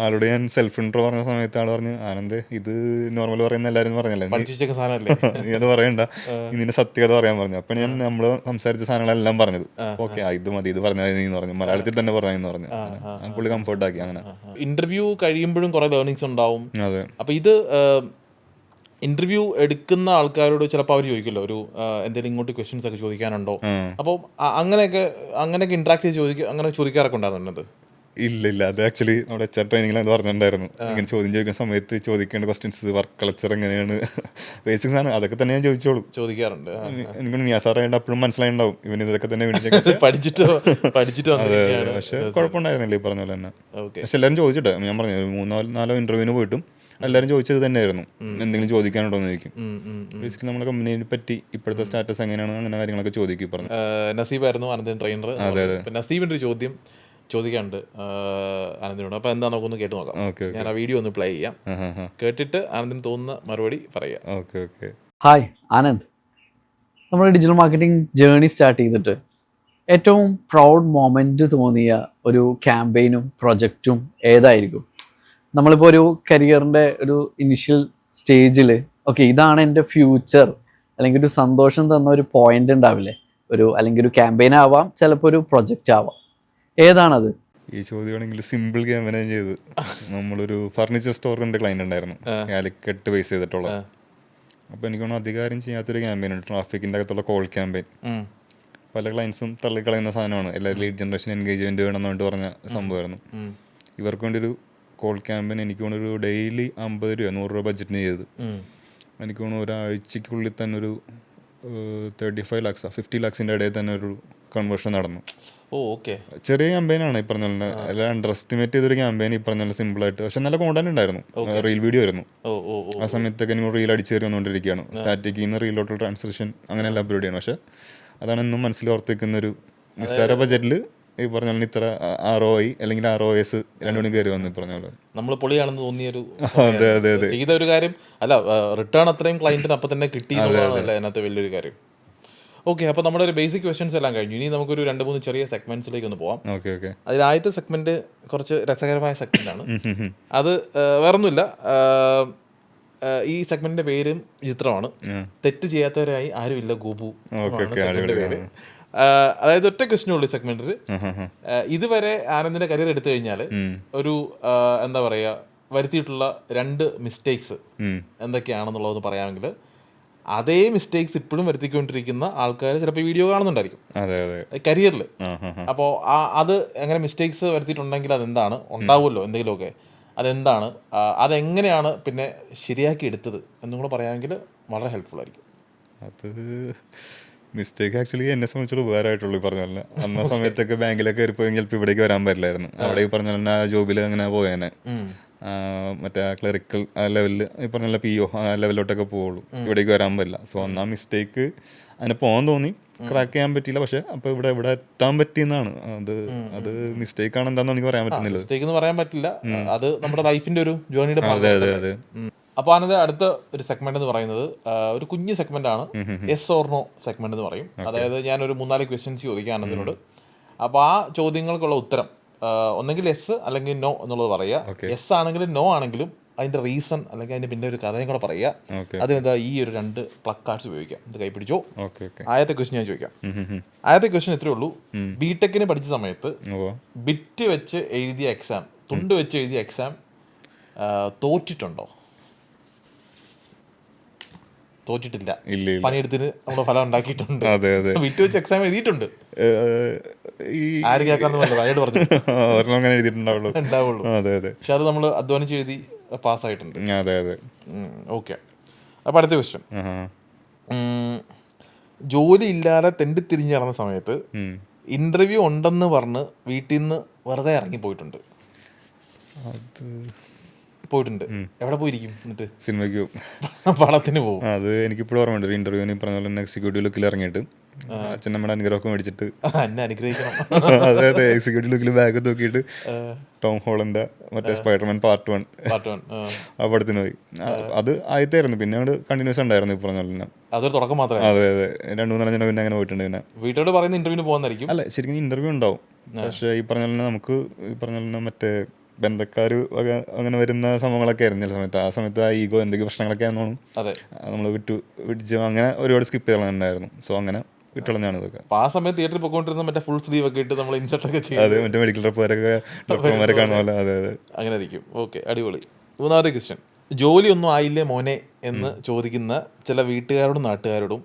ആളോട് ഞാൻ സെൽഫ് ഇൻട്രോ പറഞ്ഞ സമയത്ത് ആൾ പറഞ്ഞു, ആനന്ദ് ഇത് നോർമൽ പറയുന്ന എല്ലാവരും പറഞ്ഞല്ലേ അത് പറയണ്ട, ഇതിന്റെ സത്യത പറയാൻ പറഞ്ഞു. അപ്പൊ ഞാൻ നമ്മൾ സംസാരിച്ച സാധനങ്ങളെല്ലാം പറഞ്ഞത്. ഓക്കെ, ഇത് മതി, ഇത് പറഞ്ഞതെന്ന് പറഞ്ഞു, മലയാളത്തിൽ തന്നെ പറഞ്ഞതെന്ന് പറഞ്ഞു. പുള്ളി കംഫർട്ട് ആക്കി. അങ്ങനെ ഇന്റർവ്യൂ കഴിയുമ്പോഴും കുറെ ലേണിങ്സ് ഉണ്ടാവും. അപ്പൊ ഇത് ഇന്റർവ്യൂ എടുക്കുന്ന ആൾക്കാരോട് ചിലപ്പോൾ അവർ ചോദിക്കുമല്ലോ ഒരു എന്തെങ്കിലും ഇങ്ങോട്ട് ക്വസ്റ്റ്യൻസ് ഒക്കെ ചോദിക്കാനുണ്ടോ. അപ്പോൾ അങ്ങനെയൊക്കെ ഇന്ററാക്ട് ചെയ്ത് അങ്ങനെ ചോദിക്കാറൊക്കെ ഉണ്ടാകുന്നത്? ഇല്ല, അത് ആക്ച്വലി നമ്മുടെ HR ട്രെയിനിങ്ങിൽ അത് പറഞ്ഞിട്ടുണ്ടായിരുന്നു. ഇങ്ങനെ ചോദ്യം ചോദിക്കുന്ന സമയത്ത് ചോദിക്കേണ്ട ക്വസ്റ്റ്യൻസ്, വർക്ക് കൾച്ചർ എങ്ങനെയാണ്, ബേസിക്സ് ആണ്, അതൊക്കെ തന്നെ ഞാൻ ചോദിക്കാറുണ്ട്. എനിക്ക് നിയാസാറായിട്ട് അപ്പോഴും മനസ്സിലായിണ്ടാവും ഇവൻ ഇതൊക്കെ തന്നെ പഠിച്ചിട്ടോ. പക്ഷെ കുഴപ്പമുണ്ടായിരുന്നില്ല ഈ പറഞ്ഞ പോലെ തന്നെ. പക്ഷെ എല്ലാവരും ചോദിച്ചിട്ട് ഞാൻ പറഞ്ഞു 3-4 ഇന്റർവ്യൂവിന് പോയിട്ടും എല്ലാവരും ചോദിച്ചത് തന്നെയായിരുന്നു, എന്തെങ്കിലും ചോദിക്കാനുണ്ടോ എന്ന് ചോദിക്കും. ബേസിക്കലി നമ്മുടെ കമ്പനിയെ പറ്റി ഇപ്പോഴത്തെ സ്റ്റാറ്റസ് എങ്ങനെയാണ് അങ്ങനെ കാര്യങ്ങളൊക്കെ ചോദിക്കും. പറഞ്ഞു നസീബായിരുന്നു ആനന്ദൻ ട്രെയിനർ. നസീബിന്റെ ഒരു ചോദ്യം ചോദിക്കാനുണ്ട് ആനന്ദിനോട്. അപ്പോൾ എന്താ നമുക്കൊന്ന് കേട്ട് നോക്കാം. ഞാൻ ആ വീഡിയോ ഒന്ന് പ്ലേ ചെയ്യാം. കേട്ടിട്ട് ആനന്ദിന് തോന്നുന്ന മറുപടി പറയാം. ഹായ് ആനന്ദ്, നമ്മൾ ഡിജിറ്റൽ മാർക്കറ്റിംഗ് ജേർണി സ്റ്റാർട്ട് ചെയ്തിട്ട് ഏറ്റവും പ്രൗഡ് മൊമെന്റ് തോന്നിയ ഒരു ക്യാമ്പയിനും പ്രൊജക്റ്റും ഏതായിരിക്കും? നമ്മളിപ്പോൾ ഒരു കരിയറിൻ്റെ ഒരു ഇനിഷ്യൽ സ്റ്റേജിൽ ഇതാണ് എൻ്റെ ഫ്യൂച്ചർ, അല്ലെങ്കിൽ ഒരു സന്തോഷം തന്ന ഒരു പോയിന്റ് ഉണ്ടാവില്ലേ, അല്ലെങ്കിൽ ഒരു ക്യാമ്പയിൻ ആവാം, ചിലപ്പോൾ ഒരു പ്രൊജക്റ്റ് ആവാം. ഏതാണത്? ഈ ചോദ്യമാണെങ്കിൽ സിമ്പിൾ ക്യാമ്പയിൻ ചെയ്ത് നമ്മളൊരു ഫർണിച്ചർ സ്റ്റോറിൻ്റെ ക്ലയൻറ്റ് ഉണ്ടായിരുന്നു, കാലിക്കറ്റ് ബേസ് ചെയ്തിട്ടുള്ള. അപ്പോൾ എനിക്ക് തോന്നുന്നു അധികാരം ചെയ്യാത്തൊരു ക്യാമ്പയിൻ, ട്രാഫിക്കിൻ്റെ അകത്തുള്ള കോൾ ക്യാമ്പയിൻ. പല ക്ലയൻസും തള്ളിക്കളയുന്ന സാധനമാണ്. എല്ലാവരും ലീഡ് ജനറേഷൻ എൻഗേജ്മെൻറ്റ് വേണമെന്നുകൊണ്ട് പറഞ്ഞ സംഭവമായിരുന്നു. ഇവർക്ക് വേണ്ടി ഒരു കോൾ ക്യാമ്പയിൻ എനിക്ക് തോന്നുന്നു ഒരു ഡെയിലി 50 രൂപ 100 രൂപ ബഡ്ജറ്റിന് ചെയ്തത്. എനിക്ക് തോന്നുന്നു ഒരാഴ്ചക്കുള്ളിൽ തന്നെ ഒരു 35 lakhs 50 lakhs ഇടയിൽ തന്നെ ഒരു കൺവേർഷൻ നടന്നു. ഓക്കെ. ചെറിയ ക്യാമ്പയിനാണ് ഈ പറഞ്ഞ പോലെ, എല്ലാം അണ്ടർ എസ്റ്റിമേറ്റ് ചെയ്തൊരു ക്യാമ്പയിൻ. ഈ പറഞ്ഞ പോലെ സിമ്പിളായിട്ട്, പക്ഷെ നല്ല കോണ്ടന്റ് ഉണ്ടായിരുന്നു. റീൽ വീഡിയോ ആയിരുന്നു ആ സമയത്തൊക്കെ. എനിക്ക് റീൽ അടിച്ചു കയറി വന്നുകൊണ്ടിരിക്കുകയാണ്. സ്റ്റാറ്റിക്കിൽ നിന്ന് റീലോട്ടുള്ള ട്രാൻസ്ലേഷൻ അങ്ങനെ എല്ലാ പരിപാടിയാണ്. പക്ഷെ അതാണ് എന്നും മനസ്സിൽ ഓർത്തിക്കുന്ന ഒരു നിസ്സാര ബജറ്റിൽ ഈ പറഞ്ഞ പോലെ ഇത്ര ROI അല്ലെങ്കിൽ ROS രണ്ടുമണി കയറി വന്നു ഈ പറഞ്ഞ പോലെ. നമ്മൾ പൊളിയാണെന്ന് തോന്നിയൊരു അതെ അതെ അതെ ചെയ്ത ഒരു കാര്യം അല്ല, റിട്ടേൺ അത്രയും ക്ലയന്റിന് അപ്പം തന്നെ കിട്ടി എന്നുള്ളതല്ല അതിനകത്ത് വലിയൊരു കാര്യം. ഓക്കെ, അപ്പോൾ നമ്മുടെ ഒരു ബേസിക് ക്വസ്റ്റ്യൻസ് എല്ലാം കഴിഞ്ഞു. ഇനി നമുക്കൊരു 2-3 ചെറിയ സെഗ്മെന്റ്സിലേക്ക് ഒന്ന് പോവാം. Okay okay. അതിൽ ആദ്യത്തെ സെഗ്മെന്റ് കുറച്ച് രസകരമായ സെഗ്മെന്റാണ്. അത് വേറൊന്നുമില്ല, ഈ സെഗ്മെന്റിന്റെ പേരും ചിത്രമാണ്. തെറ്റ് ചെയ്യാത്തവരായി ആരുമില്ല ഗോപു സെഗ്മെന്റിന്റെ പേര്. അതായത് ഒറ്റ ക്വസ്റ്റ്യൻ ഉള്ളൂ ഈ സെഗ്മെന്റിൽ. ഇതുവരെ ആനന്ദിന്റെ കരിയർ എടുത്തു കഴിഞ്ഞാൽ ഒരു എന്താ പറയുക വരുത്തിയിട്ടുള്ള 2 മിസ്റ്റേക്സ് എന്തൊക്കെയാണെന്നുള്ളതെന്ന് പറയാമെങ്കിൽ, അതേ മിസ്റ്റേക്സ് ഇപ്പോഴും വരുത്തിക്കൊണ്ടിരിക്കുന്ന ആൾക്കാർ ചിലപ്പോൾ വീഡിയോ കാണുന്നുണ്ടായിരിക്കും കരിയറിൽ. അപ്പോൾ അത് എങ്ങനെ മിസ്റ്റേക്സ് വരുത്തിയിട്ടുണ്ടെങ്കിൽ അതെന്താണ്, ഉണ്ടാവുമല്ലോ എന്തെങ്കിലുമൊക്കെ, അതെന്താണ്, അതെങ്ങനെയാണ് പിന്നെ ശരിയാക്കി എടുത്തത് എന്നും കൂടെ പറയാമെങ്കിൽ വളരെ ഹെൽപ്ഫുൾ ആയിരിക്കും. അത് മിസ്റ്റേക്ക് ആക്ച്വലി എന്നെ സംബന്ധിച്ചുള്ള ഉപകാരമായിട്ടുള്ളൂ. ഈ പറഞ്ഞ പോലെ അന്ന സമയത്തൊക്കെ ബാങ്കിലൊക്കെ കയറിപ്പോയെങ്കിൽ ചിലപ്പോൾ ഇവിടേക്ക് വരാൻ പറ്റില്ലായിരുന്നു. അവിടെ ഈ പറഞ്ഞ പോലെ ആ ജോബിൽ അങ്ങനെ പോയേനെ. മറ്റേ ക്ലറിക്കൽ ആ ലെവലിൽ ഈ പറഞ്ഞ PO ആ ലെവലിലോട്ടൊക്കെ പോവുള്ളൂ, ഇവിടേക്ക് വരാൻ പറ്റില്ല. സോ അന്ന് ആ മിസ്റ്റേക്ക് അതിന് പോകാൻ തോന്നി, ക്രാക്ക് ചെയ്യാൻ പറ്റിയില്ല. പക്ഷെ അപ്പോൾ ഇവിടെ എത്താൻ പറ്റിയെന്നാണ്. അത് മിസ്റ്റേക്ക് ആണ് എന്താണെന്ന് എനിക്ക് പറയാൻ പറ്റുന്നില്ല. മിസ്റ്റേക്ക് എന്ന് പറയാൻ പറ്റില്ല, അത് നമ്മുടെ ലൈഫിന്റെ ഒരു ജേർണിയുടെ അതെ. അപ്പോൾ അതിനകത്ത് അടുത്ത ഒരു സെഗ്മെന്റ് എന്ന് പറയുന്നത് ഒരു കുഞ്ഞ് സെഗ്മെന്റ് ആണ്, യെസ് ഓർ നോ സെഗ്മെന്റ് എന്ന് പറയും. അതായത് ഞാനൊരു 3-4 ക്വസ്റ്റ്യൻസ് ചോദിക്കാം ആനന്ദിനോട്. അപ്പോൾ ആ ചോദ്യങ്ങൾക്കുള്ള ഉത്തരം ഒന്നെങ്കിൽ യെസ് അല്ലെങ്കിൽ നോ എന്നുള്ളത് പറയുക. യെസ് ആണെങ്കിലും നോ ആണെങ്കിലും അതിന്റെ റീസൺ അല്ലെങ്കിൽ അതിന്റെ പിന്നെ ഒരു കഥയും കൂടെ പറയുക. അതിനെന്താ ഈ ഒരു 2 പ്ലക്കാർഡ്സ് ഉപയോഗിക്കാം. ഇത് കൈപ്പിടിച്ചോ. ആദ്യത്തെ ക്വസ്റ്റ്യൻ ഞാൻ ചോദിക്കാം. ആദ്യത്തെ ക്വസ്റ്റ്യൻ ഇത്രയേ ഉള്ളൂ. ബിടെക്കിന് പഠിച്ച സമയത്ത് ബിറ്റ് വെച്ച് എഴുതിയ എക്സാം, തുണ്ട് വെച്ച് എഴുതിയ എക്സാം തോറ്റിട്ടുണ്ടോ? തോറ്റിട്ടില്ല, പണിയെടുത്തിന് നമ്മുടെ ഫലം ഉണ്ടാക്കിയിട്ടുണ്ട്. ബിറ്റ് വെച്ച് എക്സാം എഴുതിയിട്ടുണ്ട്. ആര് കേൾക്കാന്ന് പറഞ്ഞു ഉണ്ടാവുള്ളൂ. പക്ഷെ അത് നമ്മൾ അധ്വാനിച്ച് എഴുതി പാസ്സായിട്ടുണ്ട്. ഓക്കെ. അപ്പൊ അടുത്ത ക്വസ്റ്റ്യൻ, ജോലി ഇല്ലാതെ തെണ്ടിത്തിരിഞ്ഞ് നടന്ന സമയത്ത് ഇന്റർവ്യൂ ഉണ്ടെന്ന് പറഞ്ഞ് വീട്ടിൽ നിന്ന് വെറുതെ ഇറങ്ങി പോയിട്ടുണ്ട്. എവിടെ പോയിരിക്കും? എന്നിട്ട് സിനിമയ്ക്ക് പടത്തിന് പോകും. അത് എനിക്കിപ്പോഴും ഓർമ്മയുണ്ട്. ഒരു ഇന്റർവ്യൂവിന് പറഞ്ഞ പോലെ എക്സിക്യൂട്ടീവ് ലുക്കിൽ ഇറങ്ങിയിട്ട് അച്ഛൻ നമ്മുടെ അനുഗ്രഹമൊക്കെ മേടിച്ചിട്ട് എന്നെ അനുഗ്രഹിക്കണം. അതെ എക്സിക്യൂട്ടീവ് ലുക്കിൽ ബാഗ് നോക്കിയിട്ട് ടോം ഹോളന്റെ മറ്റേ സ്പൈഡർമാൻ പാർട്ട് 1 ആ പടത്തിന് പോയി. അത് ആദ്യത്തെ ആയിരുന്നു. പിന്നെ അവിടെ കണ്ടിന്യൂസ് ഉണ്ടായിരുന്നു. ഈ പറഞ്ഞ പോലെ അതൊരു തുടക്കം മാത്രമേ. അതെ 2-3 ജനം പിന്നെ അങ്ങനെ പോയിട്ടുണ്ട്. പിന്നെ വീട്ടോട് പറയുന്ന ഇന്റർവ്യൂവിന് പോകുന്നതായിരിക്കും. അല്ല, ശരിക്കും ഇന്റർവ്യൂ ഉണ്ടാവും. പക്ഷെ ഈ പറഞ്ഞ പോലെ നമുക്ക് ഈ പറഞ്ഞ പോലെ മറ്റേ ബന്ധക്കാർ അങ്ങനെ വരുന്ന സംഭവങ്ങളൊക്കെ ആയിരുന്നു ചില സമയത്ത്. ആ സമയത്ത് ആ ഈഗോ എന്തൊക്കെ പ്രശ്നങ്ങളൊക്കെ ആണെന്നോണം നമ്മൾ വിടിച്ച് അങ്ങനെ ഒരുപാട് സ്കിപ്പ് ചെയ്യലുണ്ടായിരുന്നു. സോ അങ്ങനെ വിട്ടുകളഞ്ഞാണ് ഇതൊക്കെ. ആ സമയത്ത് തിയേറ്ററിൽ പോയിക്കൊണ്ടിരുന്ന മറ്റേ ഫുൾ സ്ലീവ് ഒക്കെ ഇട്ട് നമ്മൾ ഇൻസെർട്ട് ഒക്കെ ചെയ്യും. അതെ, മറ്റേ മെഡിക്കൽ ഡോക്ടർമാരൊക്കെ കാണുമല്ലോ. അതെ അങ്ങനെ ആയിരിക്കും. ഓക്കെ, അടിപൊളി. 3ാമത്തെ ക്വസ്റ്റ്യൻ, ജോലി ഒന്നും ആയില്ലേ മോനെ എന്ന് ചോദിക്കുന്ന ചില വീട്ടുകാരോടും നാട്ടുകാരോടും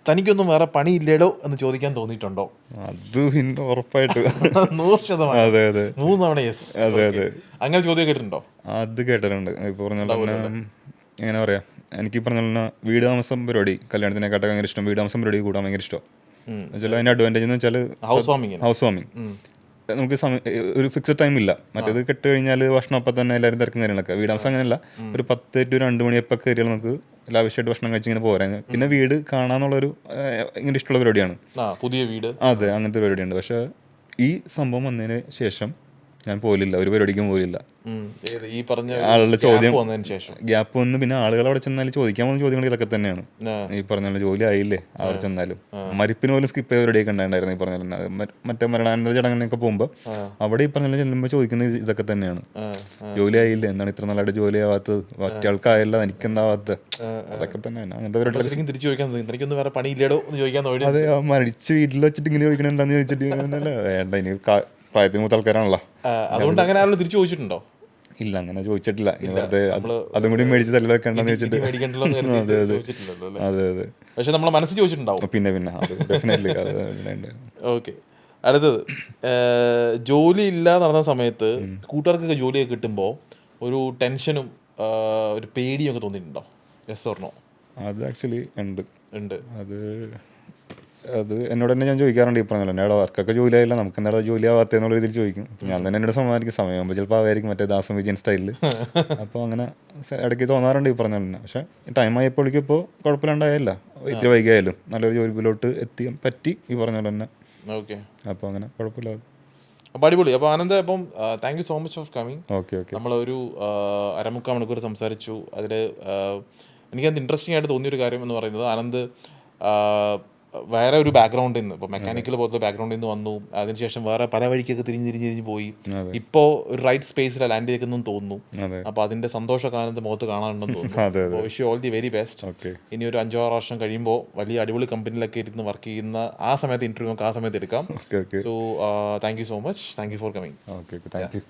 തനിക്കൊന്നും വേറെ പണിയില്ലേടോ എന്ന് ചോദിക്കാൻ തോന്നിയിട്ടുണ്ടോ? അത് പിന്നെ ഉറപ്പായിട്ട് 100%. അതെ 3 തവണ യെസ്. അതെ അങ്ങനെ ചോദ്യം കേട്ടിട്ടുണ്ടോ? അത് കേട്ടിട്ടുണ്ട്. ഇപ്പൊ പറഞ്ഞ എങ്ങനെ പറയാ, എനിക്ക് പറഞ്ഞ വീട് താമസം പരിപാടി കല്യാണത്തിനെക്കാട്ടൊക്കെ ഭയങ്കര ഇഷ്ടം. വീട് താമസം പരിപാടി കൂടാൻ ഭയങ്കര ഇഷ്ടം. അതിന്റെ അഡ്വാൻറ്റേജ് എന്ന് വെച്ചാൽ ഹൗസ് വാമിങ് നമുക്ക് ഒരു ഫിക്സഡ് ടൈം ഇല്ല. മറ്റേത് കെട്ട് കഴിഞ്ഞാൽ ഭക്ഷണം അപ്പം തന്നെ എല്ലാവരും തിരക്കും കാര്യങ്ങളൊക്കെ. വീട് താമസം അങ്ങനെയല്ല, ഒരു 10 to 2 മണി എപ്പോൾ കയറിയാൽ നമുക്ക് ലാവിഷായിട്ട് ഭക്ഷണം കഴിച്ച് ഇങ്ങനെ പോരാ. പിന്നെ വീട് കാണാന്നുള്ളൊരു ഇങ്ങനെ ഇഷ്ടമുള്ള പരിപാടിയാണ്. പുതിയ വീട്, അതെ, അങ്ങനത്തെ പരിപാടിയുണ്ട്. പക്ഷെ ഈ സംഭവം വന്നതിന് ശേഷം ഞാൻ പോലില്ല, ഒരു പരിപാടിക്കും പോലില്ല. ഈ പറഞ്ഞ ആളുടെ ചോദ്യം ഗ്യാപ്പ് വന്ന് പിന്നെ ആളുകൾ അവിടെ ചെന്നാലും ചോദിക്കാൻ പോകുന്ന ചോദ്യങ്ങൾ ഇതൊക്കെ തന്നെയാണ്. ഈ പറഞ്ഞ ജോലി ആയില്ലേ അവിടെ ചെന്നാലും മരിപ്പിന് പോലും സ്കിപ്പ് ചെയ്ത പരിപാടിയൊക്കെ ഉണ്ടായിരുന്നു. ഈ പറഞ്ഞ മറ്റേ മരണാനന്തര ചടങ്ങിനൊക്കെ പോകുമ്പോൾ അവിടെ ഈ പറഞ്ഞ ചെല്ലുമ്പോൾ ചോദിക്കുന്നത് ഇതൊക്കെ തന്നെയാണ്. ജോലി ആയില്ലേ, എന്താണ് ഇത്ര നല്ലതായിട്ട് ജോലി ആവാത്തത്, മറ്റേ ആൾക്കായല്ല എനിക്കെന്താവാത്തത്, അതൊക്കെ തന്നെയാണ്. അങ്ങനത്തെ പരിപാടി തിരിച്ചു ചോദിക്കാൻ വേറെ പണിയില്ലേടോ എന്ന് ചോദിക്കാൻ. അതെ, മരിച്ച് വീട്ടിൽ വെച്ചിട്ട് ഇങ്ങനെ ചോദിക്കണ എന്താന്ന് ചോദിച്ചിട്ട് വേണ്ട, ഇനി പ്രായത്തിന് മൂത്ത ആൾക്കാരാണല്ലോ. അതുകൊണ്ട് അങ്ങനെ ആരും തിരിച്ചു ചോദിച്ചിട്ടുണ്ടോ? ഇല്ല, അങ്ങനെ ചോദിച്ചിട്ടില്ല. ഇനി വെറുതെ അതും കൂടി മേടിച്ച് തല്ലി വെക്കണ്ടെന്ന് വെച്ചിട്ട്. മേടിക്കണ്ടല്ലോ എന്ന് കരുതി അതെ അതെ ചോദിച്ചിട്ടില്ലല്ലോ അല്ലേ? അതെ അതെ. പക്ഷെ നമ്മളെ മനസ്സിൽ ചോദിച്ചിട്ടുണ്ടാവും. പിന്നെ അത് ഡെഫിനറ്റ്ലി അത് ഉണ്ടായിരുന്നു. ഓക്കെ, അടുത്തത് ജോലി ഇല്ലാതെ നടന്ന സമയത്ത് കൂട്ടുകാർക്കൊക്കെ ജോലിയൊക്കെ കിട്ടുമ്പോൾ ഒരു ടെൻഷനും ഒരു പേടിയും ഒക്കെ തോന്നിയിട്ടുണ്ടോ? Yes or no? അത് ആക്ച്വലി ഉണ്ട്. ഉണ്ട്. അത് എന്നോട് തന്നെ ഞാൻ ചോദിക്കാറുണ്ട്. ഈ പറഞ്ഞല്ലോ എന്നോട് വർക്കൊക്കെ ജോലിയായില്ല, നമുക്ക് എന്താ ജോലി ആവാത്തെന്നുള്ള രീതിയിൽ ചോദിക്കും. അപ്പോൾ ഞാൻ തന്നെ എന്നോട് സമാധാനിക്കും, സമയമാകുമ്പോൾ ചിലപ്പോൾ ആവായിരിക്കും മറ്റേ ദാസം വിജയൻ സ്റ്റൈലിൽ. അപ്പോൾ അങ്ങനെ ഇടയ്ക്ക് തോന്നാറുണ്ട് ഈ പറഞ്ഞ തന്നെ. പക്ഷേ ടൈം ആയപ്പോഴേക്കും ഇപ്പോൾ കുഴപ്പമില്ലാണ്ടായില്ല, ഇത്തിരി വൈകിയായാലും നല്ലൊരു ജോലിയിലോട്ട് എത്തിയാൻ പറ്റി ഈ പറഞ്ഞ പോലെ തന്നെ. ഓക്കെ, അപ്പോൾ അങ്ങനെ കുഴപ്പമില്ലാതെ. അപ്പോൾ അടിപൊളി. അപ്പോൾ ആനന്ദ്, അപ്പം thank you so much for coming. Okay. നമ്മളൊരു 1/4 മണിക്കൂർ സംസാരിച്ചു. അതിൽ എനിക്കത് ഇൻട്രസ്റ്റിംഗ് ആയിട്ട് തോന്നിയൊരു കാര്യം എന്ന് പറയുന്നത്, ആനന്ദ് വേറെ ഒരു ബാക്ക്ഗ്രൗണ്ടിൽ നിന്ന്, ഇപ്പോൾ മെക്കാനിക്കൽ പോലത്തെ ബാക്ക്ഗ്രൗണ്ടിൽ നിന്ന് വന്നു, അതിനുശേഷം വേറെ പല വഴിക്കൊക്കെ തിരിഞ്ഞ് പോയി, ഇപ്പോൾ ഒരു റൈറ്റ് സ്പേസിൽ ലാൻഡ് ചെയ്തെന്ന് തോന്നുന്നു. അപ്പോൾ അതിൻ്റെ സന്തോഷമൊക്കെ ആനന്ദ് മുഖത്ത് കാണാനുണ്ടെന്ന് തോന്നുന്നു. Wish you all the very best. ഇനി ഒരു 5-6 വർഷം കഴിയുമ്പോൾ വലിയ അടിപൊളി കമ്പനിയിലൊക്കെ ഇരുന്ന് വർക്ക് ചെയ്യുന്ന ആ സമയത്ത് ഇൻ്റർവ്യൂ നമുക്ക് ആ സമയത്ത് എടുക്കാം. So thank you so much. Thank you for coming. Okay, thank you.